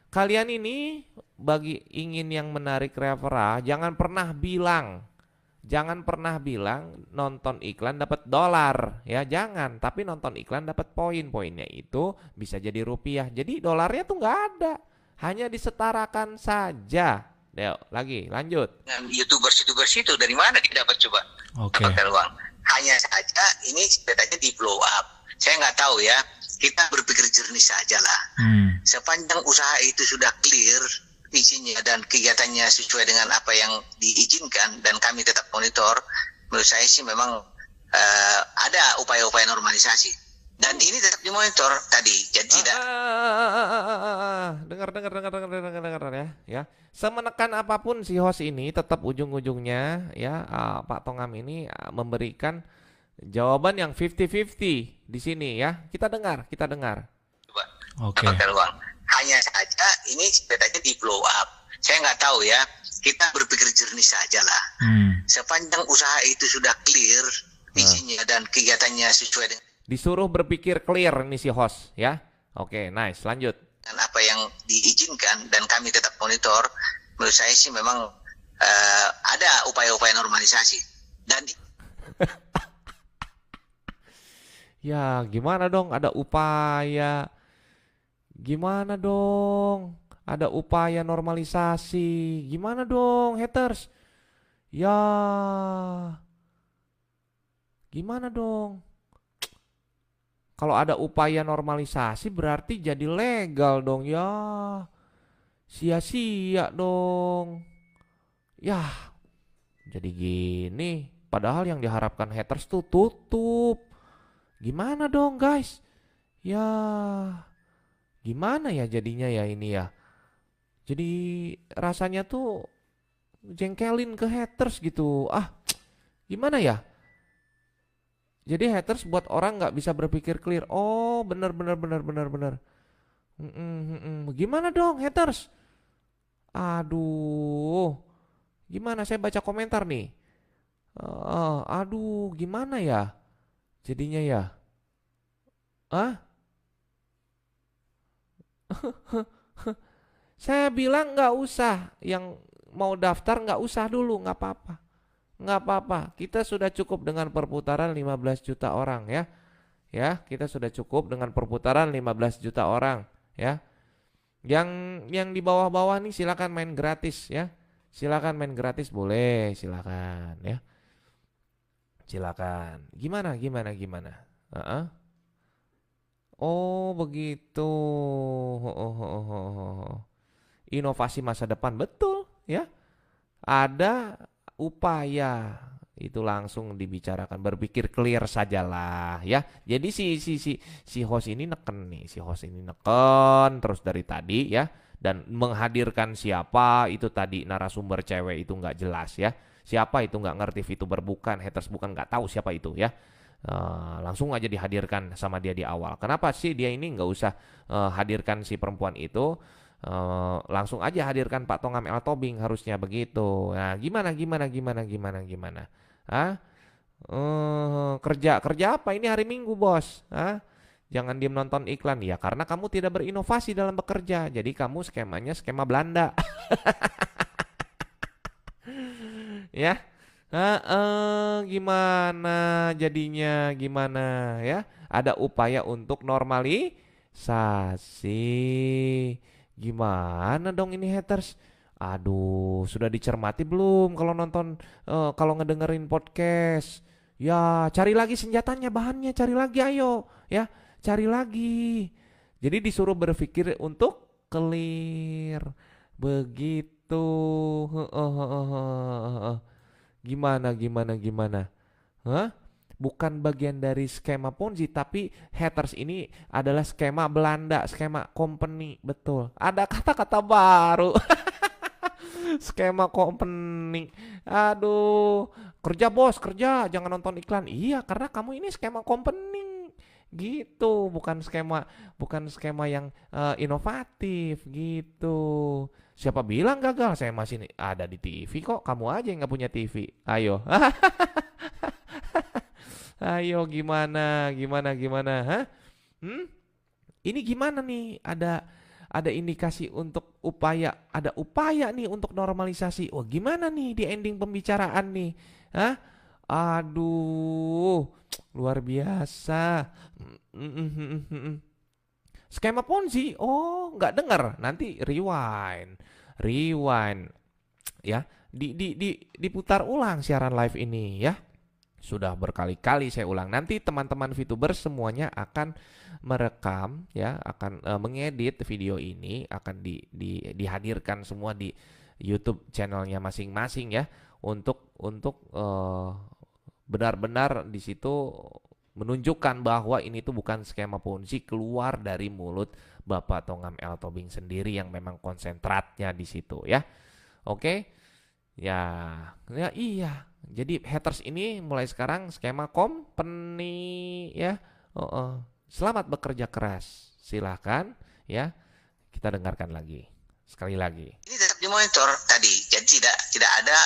kalian ini bagi ingin yang menarik referral, jangan pernah bilang nonton iklan dapat dolar ya, jangan. Tapi nonton iklan dapat poin-poinnya itu bisa jadi rupiah. Jadi dolarnya tuh nggak ada, hanya disetarakan saja. Yuk lagi lanjut. Dengan YouTubers itu dari mana dia dapat coba? Dapatkan uang. Hanya saja ini sebenarnya di blow up. Saya nggak tahu ya. Kita berpikir jernih saja lah. Sepanjang usaha itu sudah clear izinnya dan kegiatannya sesuai dengan apa yang diizinkan dan kami tetap monitor, menurut saya sih memang ada upaya-upaya normalisasi dan ini tetap dimonitor tadi. Jadi tidak. Dengar ya. Semenekan apapun si host ini tetap ujung-ujungnya ya, Pak Tongam ini memberikan jawaban yang 50-50 di sini ya. Kita dengar. Coba. Dapatkan uang. Hanya saja ini sebenarnya di blow up. Saya nggak tahu ya. Kita berpikir jernih saja lah. Sepanjang usaha itu sudah clear izinnya dan kegiatannya sesuai dengan. Disuruh berpikir clear nih si host ya. Oke, nice. Lanjut. Dan apa yang diizinkan dan kami tetap monitor, menurut saya sih memang ada upaya-upaya normalisasi dan ya gimana dong, ada upaya normalisasi, gimana dong haters ya, gimana dong. Kalau ada upaya normalisasi berarti jadi legal dong ya. Sia-sia dong. Yah, jadi gini. Padahal yang diharapkan haters tuh tutup. Gimana dong guys? Ya, gimana ya jadinya ya ini ya. Jadi rasanya tuh jengkelin ke haters gitu. Gimana ya? Jadi haters buat orang nggak bisa berpikir clear. Oh, benar. Gimana dong haters? Aduh, gimana saya baca komentar nih? Aduh, gimana ya? Jadinya ya? Saya bilang nggak usah. Yang mau daftar nggak usah dulu, nggak apa-apa. Nggak apa-apa, kita sudah cukup dengan perputaran 15 juta orang ya. Ya, kita sudah cukup dengan perputaran 15 juta orang ya. Yang di bawah-bawah nih silakan main gratis ya. Silakan main gratis boleh, silakan ya. Silakan. Gimana? Oh, begitu. inovasi masa depan, betul ya. Ada upaya, itu langsung dibicarakan, berpikir clear sajalah ya. Jadi si host ini neken terus dari tadi ya, dan menghadirkan siapa itu tadi, narasumber cewek itu nggak jelas ya. Siapa itu nggak ngerti, VTuber bukan, haters bukan, nggak tahu siapa itu ya. Langsung aja dihadirkan sama dia di awal. Kenapa sih dia ini nggak usah hadirkan si perempuan itu? Langsung aja hadirkan Pak Tongam L. Tobing, harusnya begitu. Nah, gimana? Kerja apa ini hari Minggu, bos? Jangan diem nonton iklan. Ya karena kamu tidak berinovasi dalam bekerja. Jadi kamu skemanya skema Belanda. Ya. Gimana jadinya, gimana ya? Ada upaya untuk normalisasi. Gimana dong ini haters? Aduh, sudah dicermati belum kalau nonton, kalau ngedengerin podcast? Ya, cari lagi senjatanya, bahannya, cari lagi ayo, ya, cari lagi. Jadi disuruh berpikir untuk clear, begitu. Gimana? Hah? Bukan bagian dari skema Ponzi, tapi haters ini adalah skema Belanda, skema company, betul. Ada kata-kata baru. Skema company. Aduh, kerja bos, kerja, jangan nonton iklan. Iya, karena kamu ini skema company. Gitu, bukan skema yang inovatif gitu. Siapa bilang gagal? Saya masih ada di TV kok. Kamu aja yang nggak punya TV. Ayo. Ayo gimana? Hah? Ini gimana nih? Ada indikasi untuk ada upaya nih untuk normalisasi. Oh, gimana nih di ending pembicaraan nih? Hah? Aduh, luar biasa. Skema Ponzi. Oh, nggak dengar. Nanti rewind. Ya, diputar ulang siaran live ini ya. Sudah berkali-kali saya ulang. Nanti teman-teman VTuber semuanya akan merekam ya, akan mengedit video ini, akan dihadirkan semua di YouTube channelnya masing-masing ya, untuk benar-benar di situ menunjukkan bahwa ini tuh bukan skema Ponzi, keluar dari mulut Bapak Tongam L. Tobing sendiri yang memang konsentratnya di situ ya. Oke. Ya iya. Jadi haters ini mulai sekarang skema company ya. Selamat bekerja keras. Silakan ya. Kita dengarkan lagi. Sekali lagi. Ini tetap dimonitor tadi. Jadi tidak ada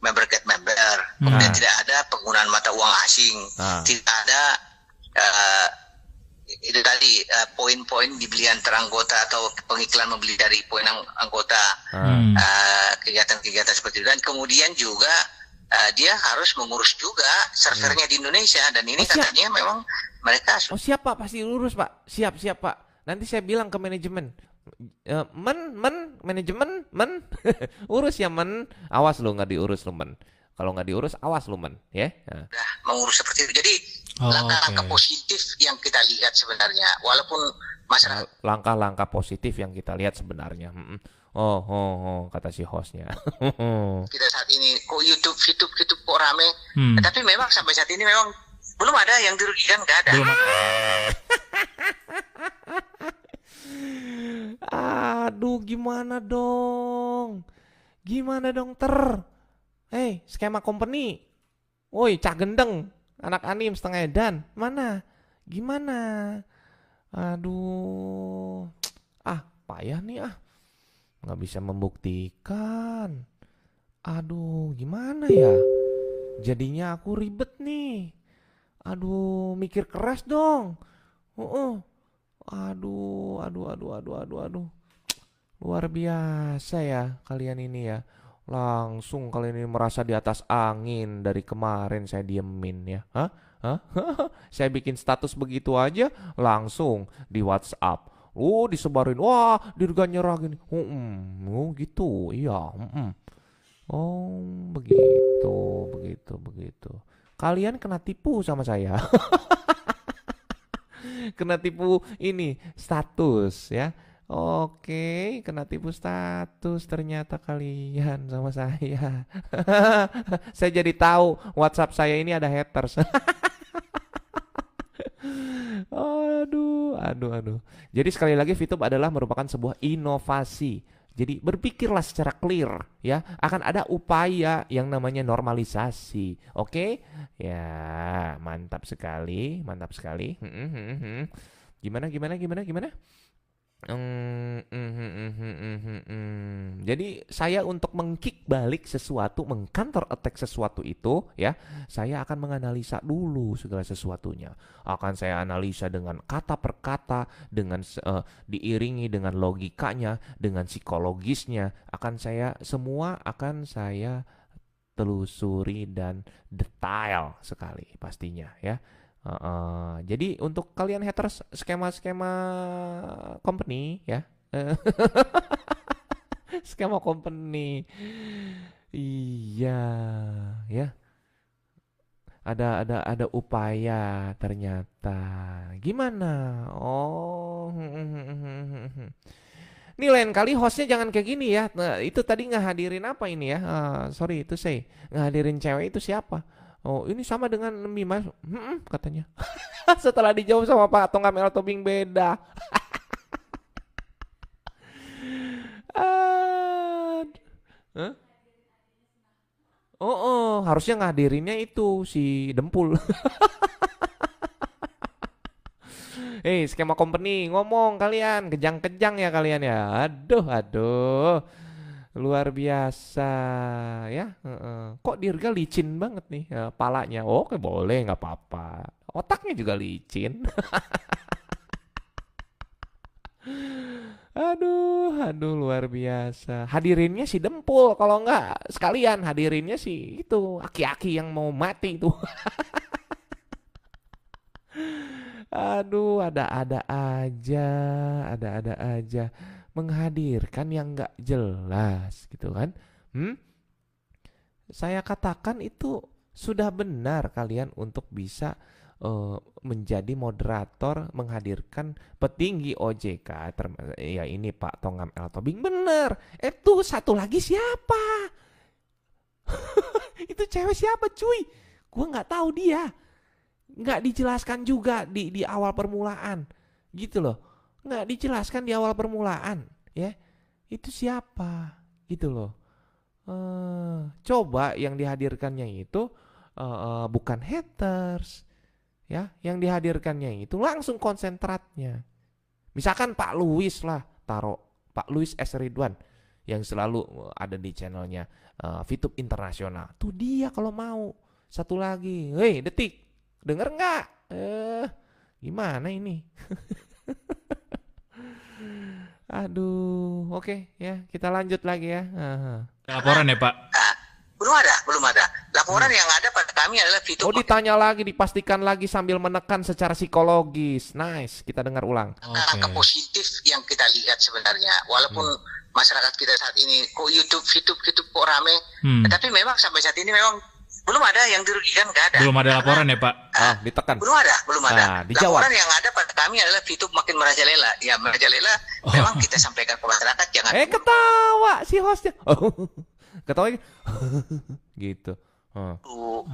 member get member. Kemudian tidak ada penggunaan mata uang asing. Tidak ada itu tadi poin-poin dibeli antar anggota atau pengiklan membeli dari poin anggota, kegiatan-kegiatan seperti itu. Dan kemudian juga dia harus mengurus juga servernya di Indonesia, dan ini katanya memang mereka siap Pak, pasti urus Pak, siap Pak. Nanti saya bilang ke manajemen, manajemen urus ya awas lu nggak diurus lu kalau nggak diurus awas lu ya. Udah mengurus seperti itu. Jadi langkah-langkah positif yang kita lihat sebenarnya, walaupun masyarakat langkah-langkah positif yang kita lihat sebenarnya. Kata si hostnya. Kita saat ini kok YouTube kok rame, tapi memang sampai saat ini memang belum ada yang dirugikan, nggak ada. Aduh, gimana dong skema company. Woi, Cak Gendeng, anak anim setengah edan, mana? Gimana? Aduh, payah nih nggak bisa membuktikan. Aduh, gimana ya? Jadinya aku ribet nih. Aduh, mikir keras dong. Aduh. Luar biasa ya kalian ini ya. Langsung kalian ini merasa di atas angin. Dari kemarin saya diemin ya. Saya bikin status begitu aja langsung di WhatsApp. Disebarin. Wah, Dirga nyerah gini. Gitu. Iya. Begitu. Kalian kena tipu sama saya. Kena tipu ini status ya. Oke, kena tipu status ternyata kalian sama saya. Saya jadi tahu WhatsApp saya ini ada haters. Aduh. Jadi sekali lagi VTube adalah merupakan sebuah inovasi. Jadi berpikirlah secara clear ya, akan ada upaya yang namanya normalisasi. Oke? Ya, mantap sekali. Gimana? Jadi saya untuk mengkick balik sesuatu, mengcounter attack sesuatu itu ya, saya akan menganalisa dulu segala sesuatunya. Akan saya analisa dengan kata per kata, dengan diiringi dengan logikanya, dengan psikologisnya. Semua akan saya telusuri dan detail sekali pastinya ya. Jadi untuk kalian haters skema-skema company ya, skema company, iya ya, ada upaya ternyata. Gimana? Oh, ini lain kali hostnya jangan kayak gini ya. Nah, itu tadi ngehadirin apa ini ya? Sorry itu saya ngehadirin cewek itu siapa? Oh ini sama dengan Mimas, katanya. Setelah dijawab sama Pak Tongam El Tobing beda. Huh? Harusnya ngadirinnya itu si Dempul. Skema company ngomong kalian, kejang-kejang ya kalian ya. Aduh. Luar biasa ya. Kok Dirga licin banget nih palanya. Oke boleh nggak apa-apa. Otaknya juga licin. Aduh luar biasa. Hadirinnya si Dempul, kalau nggak sekalian hadirinnya si itu aki-aki yang mau mati itu. Aduh ada-ada aja menghadirkan yang nggak jelas gitu kan. Saya katakan itu sudah benar kalian untuk bisa menjadi moderator menghadirkan petinggi OJK ya ini Pak Tongam El Tobing bener. Itu satu lagi siapa? Itu cewek siapa cuy? Gua nggak tahu dia. Nggak dijelaskan juga di awal permulaan gitu loh. Nggak dijelaskan di awal permulaan ya. Itu siapa gitu loh. Coba yang dihadirkannya itu bukan haters ya, yang dihadirkannya itu langsung konsentratnya. Misalkan Pak Luis lah, taruh Pak Luis S. Ridwan yang selalu ada di channelnya VTube Internasional. Tuh dia kalau mau. Satu lagi, Detik, denger nggak? Gimana ini? Aduh, oke ya, kita lanjut lagi ya. Laporan ya Pak? Belum ada. Laporan yang ada pada kami adalah VTube. Oh ditanya lagi, dipastikan lagi sambil menekan secara psikologis. Nice, kita dengar ulang. Angka positif yang kita lihat sebenarnya, walaupun masyarakat kita saat ini kok VTube kok rame, tapi memang sampai saat ini memang belum ada yang dirugikan, nggak ada. Belum ada laporan ya Pak? Ditekan. Belum ada. Dijawab. Laporan yang ada pada kami adalah VTube makin merajalela. Ya merajalela, memang kita sampaikan ke masyarakat jangan. Ketawa si hostnya. Ketawa gitu.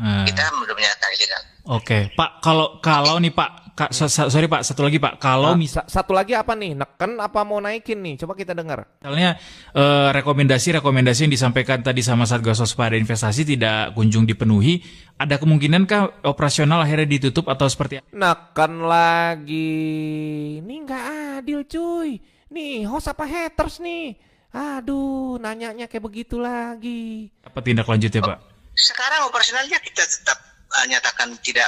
Kita belum menyatakan ilegal. Oke, Pak, kalau nih Pak, sorry Pak, satu lagi Pak, kalau satu lagi apa nih? Neken apa mau naikin nih? Coba kita dengar. Misalnya rekomendasi yang disampaikan tadi sama Satgas Waspada Investasi tidak kunjung dipenuhi, ada kemungkinankah operasional akhirnya ditutup atau seperti apa? Neken lagi. Ini nggak adil cuy. Nih host apa haters nih? Aduh, nanyanya kayak begitu lagi. Apa tindak lanjutnya Pak? Sekarang operasionalnya kita tetap nyatakan tidak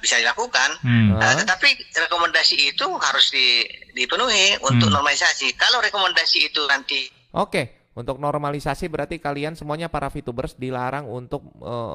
bisa dilakukan, tetapi rekomendasi itu harus dipenuhi untuk normalisasi. Kalau rekomendasi itu nanti untuk normalisasi berarti kalian semuanya para VTubers dilarang untuk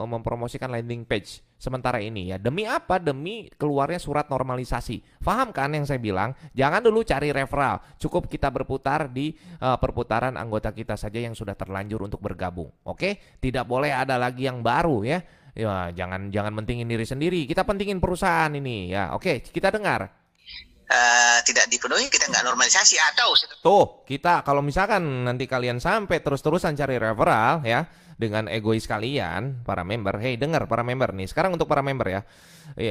mempromosikan landing page sementara ini ya. Demi apa? Demi keluarnya surat normalisasi. Paham kan yang saya bilang? Jangan dulu cari referral. Cukup kita berputar di perputaran anggota kita saja yang sudah terlanjur untuk bergabung. Oke? Tidak boleh ada lagi yang baru ya. Ya, jangan mentingin diri sendiri. Kita pentingin perusahaan ini ya. Oke, kita dengar. tidak dipenuhi, kita nggak normalisasi. Atau tuh kita kalau misalkan nanti kalian sampai terus-terusan cari referral ya dengan egois kalian para member, hey dengar para member nih, sekarang untuk para member ya,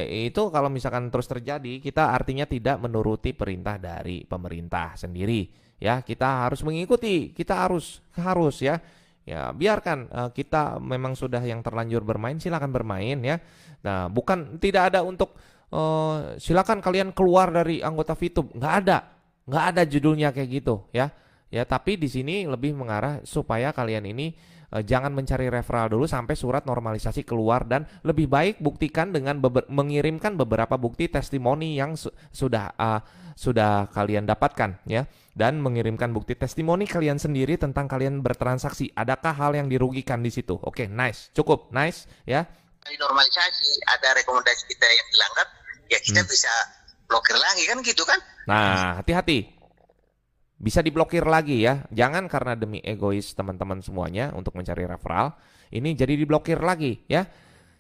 itu kalau misalkan terus terjadi, kita artinya tidak menuruti perintah dari pemerintah sendiri ya, kita harus mengikuti, kita harus ya biarkan kita memang sudah yang terlanjur bermain, silakan bermain ya. Nah bukan tidak ada untuk silakan kalian keluar dari anggota VTube, nggak ada judulnya kayak gitu ya. Tapi di sini lebih mengarah supaya kalian ini jangan mencari referral dulu sampai surat normalisasi keluar, dan lebih baik buktikan dengan mengirimkan beberapa bukti testimoni yang sudah kalian dapatkan ya, dan mengirimkan bukti testimoni kalian sendiri tentang kalian bertransaksi. Adakah hal yang dirugikan di situ? Oke, nice, cukup nice ya. Normalisasi ada rekomendasi kita yang dilanggar, ya kita bisa blokir lagi kan gitu kan. Nah hati-hati, bisa diblokir lagi ya, jangan karena demi egois teman-teman semuanya untuk mencari referral ini jadi diblokir lagi ya.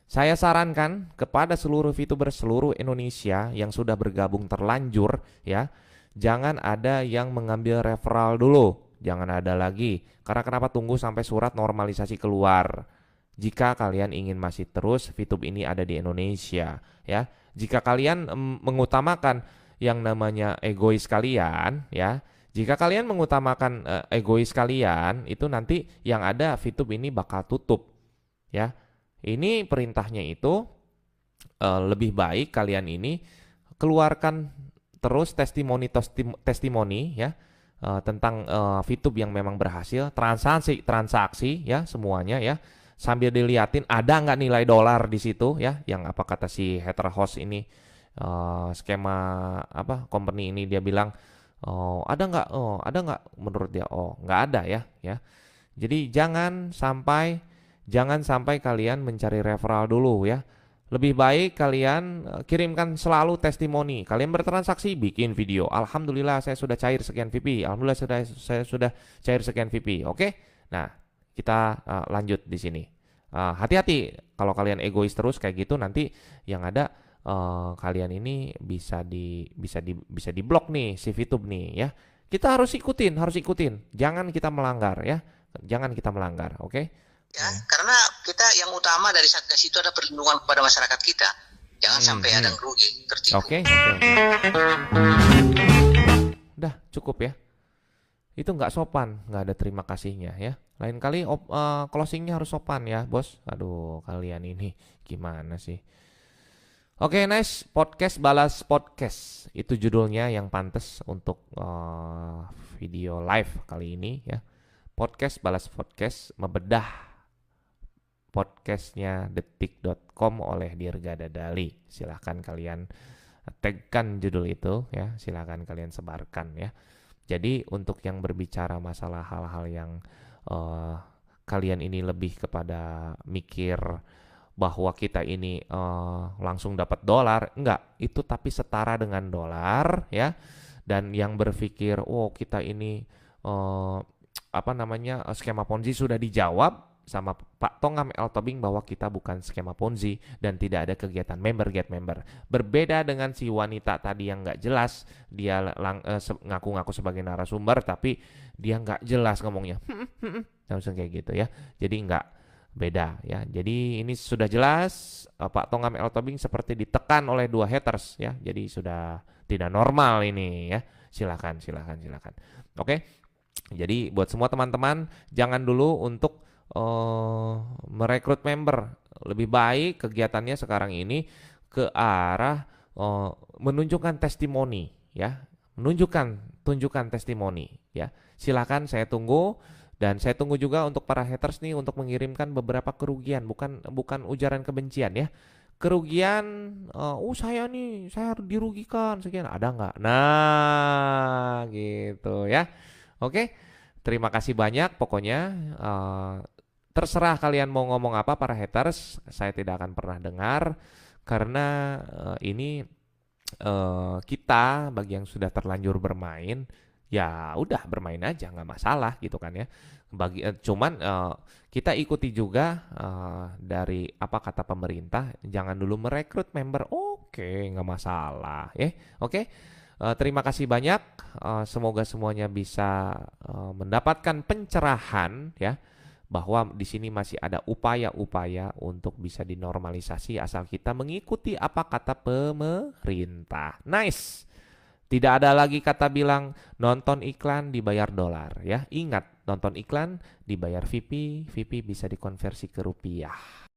Saya sarankan kepada seluruh VTuber seluruh Indonesia yang sudah bergabung terlanjur ya, jangan ada yang mengambil referral dulu, jangan ada lagi. Karena kenapa? Tunggu sampai surat normalisasi keluar. Jika kalian ingin masih terus VTube ini ada di Indonesia ya, jika kalian mengutamakan yang namanya egois kalian ya, jika kalian mengutamakan egois kalian, itu nanti yang ada VTube ini bakal tutup ya. Ini perintahnya itu lebih baik kalian ini keluarkan terus testimoni ya tentang VTube yang memang berhasil, transaksi ya semuanya ya. Sambil diliatin ada nggak nilai dolar di situ ya, yang apa kata si hater host ini, skema apa company ini dia bilang ada nggak menurut dia, nggak ada ya. Jadi jangan sampai kalian mencari referral dulu ya. Lebih baik kalian kirimkan selalu testimoni. Kalian bertransaksi, bikin video, alhamdulillah saya sudah cair sekian VP, alhamdulillah saya sudah cair sekian VP. Oke, nah kita lanjut di sini. Hati-hati kalau kalian egois terus kayak gitu, nanti yang ada kalian ini bisa di blok nih si VTube nih ya. Kita harus ikutin, jangan kita melanggar ya, oke? Ya, karena kita yang utama dari Satgas itu ada perlindungan kepada masyarakat kita, jangan sampai ada yang rugi tertipu. Oke. Udah cukup ya. Itu nggak sopan, nggak ada terima kasihnya ya. Lain kali closingnya harus sopan ya bos. Aduh kalian ini gimana sih. Oke, nice. Podcast balas podcast, itu judulnya yang pantas untuk video live kali ini ya. Podcast balas podcast, membedah podcastnya detik.com oleh Dirga Dali. Silahkan kalian tagkan judul itu ya, silahkan kalian sebarkan ya. Jadi untuk yang berbicara masalah hal-hal yang kalian ini lebih kepada mikir bahwa kita ini langsung dapat dolar, enggak, itu tapi setara dengan dolar ya. Dan yang berpikir kita ini skema Ponzi sudah dijawab sama Pak Tongam L. Tobing bahwa kita bukan skema Ponzi dan tidak ada kegiatan get member. Berbeda dengan si wanita tadi yang nggak jelas, dia ngaku-ngaku sebagai narasumber tapi dia nggak jelas ngomongnya, langsung kayak gitu ya. Jadi nggak beda ya. Jadi ini sudah jelas Pak Tongam L. Tobing seperti ditekan oleh dua haters ya. Jadi sudah tidak normal ini ya. Silakan. Oke. Jadi buat semua teman-teman, jangan dulu untuk merekrut member. Lebih baik kegiatannya sekarang ini ke arah menunjukkan testimoni ya, tunjukkan testimoni ya. Silakan, saya tunggu, dan saya tunggu juga untuk para haters nih untuk mengirimkan beberapa kerugian, bukan ujaran kebencian ya. Kerugian, saya dirugikan sekian, ada nggak? Nah gitu ya. Oke, terima kasih banyak pokoknya. Terserah kalian mau ngomong apa para haters, saya tidak akan pernah dengar, karena ini kita bagi yang sudah terlanjur bermain, ya udah bermain aja, nggak masalah gitu kan ya. Cuman kita ikuti juga dari apa kata pemerintah, jangan dulu merekrut member, oke, nggak masalah ya, oke. Terima kasih banyak. Semoga semuanya bisa mendapatkan pencerahan ya, bahwa di sini masih ada upaya-upaya untuk bisa dinormalisasi asal kita mengikuti apa kata pemerintah. Nice. Tidak ada lagi kata bilang nonton iklan dibayar dolar ya. Ingat, nonton iklan dibayar VP, VP bisa dikonversi ke rupiah.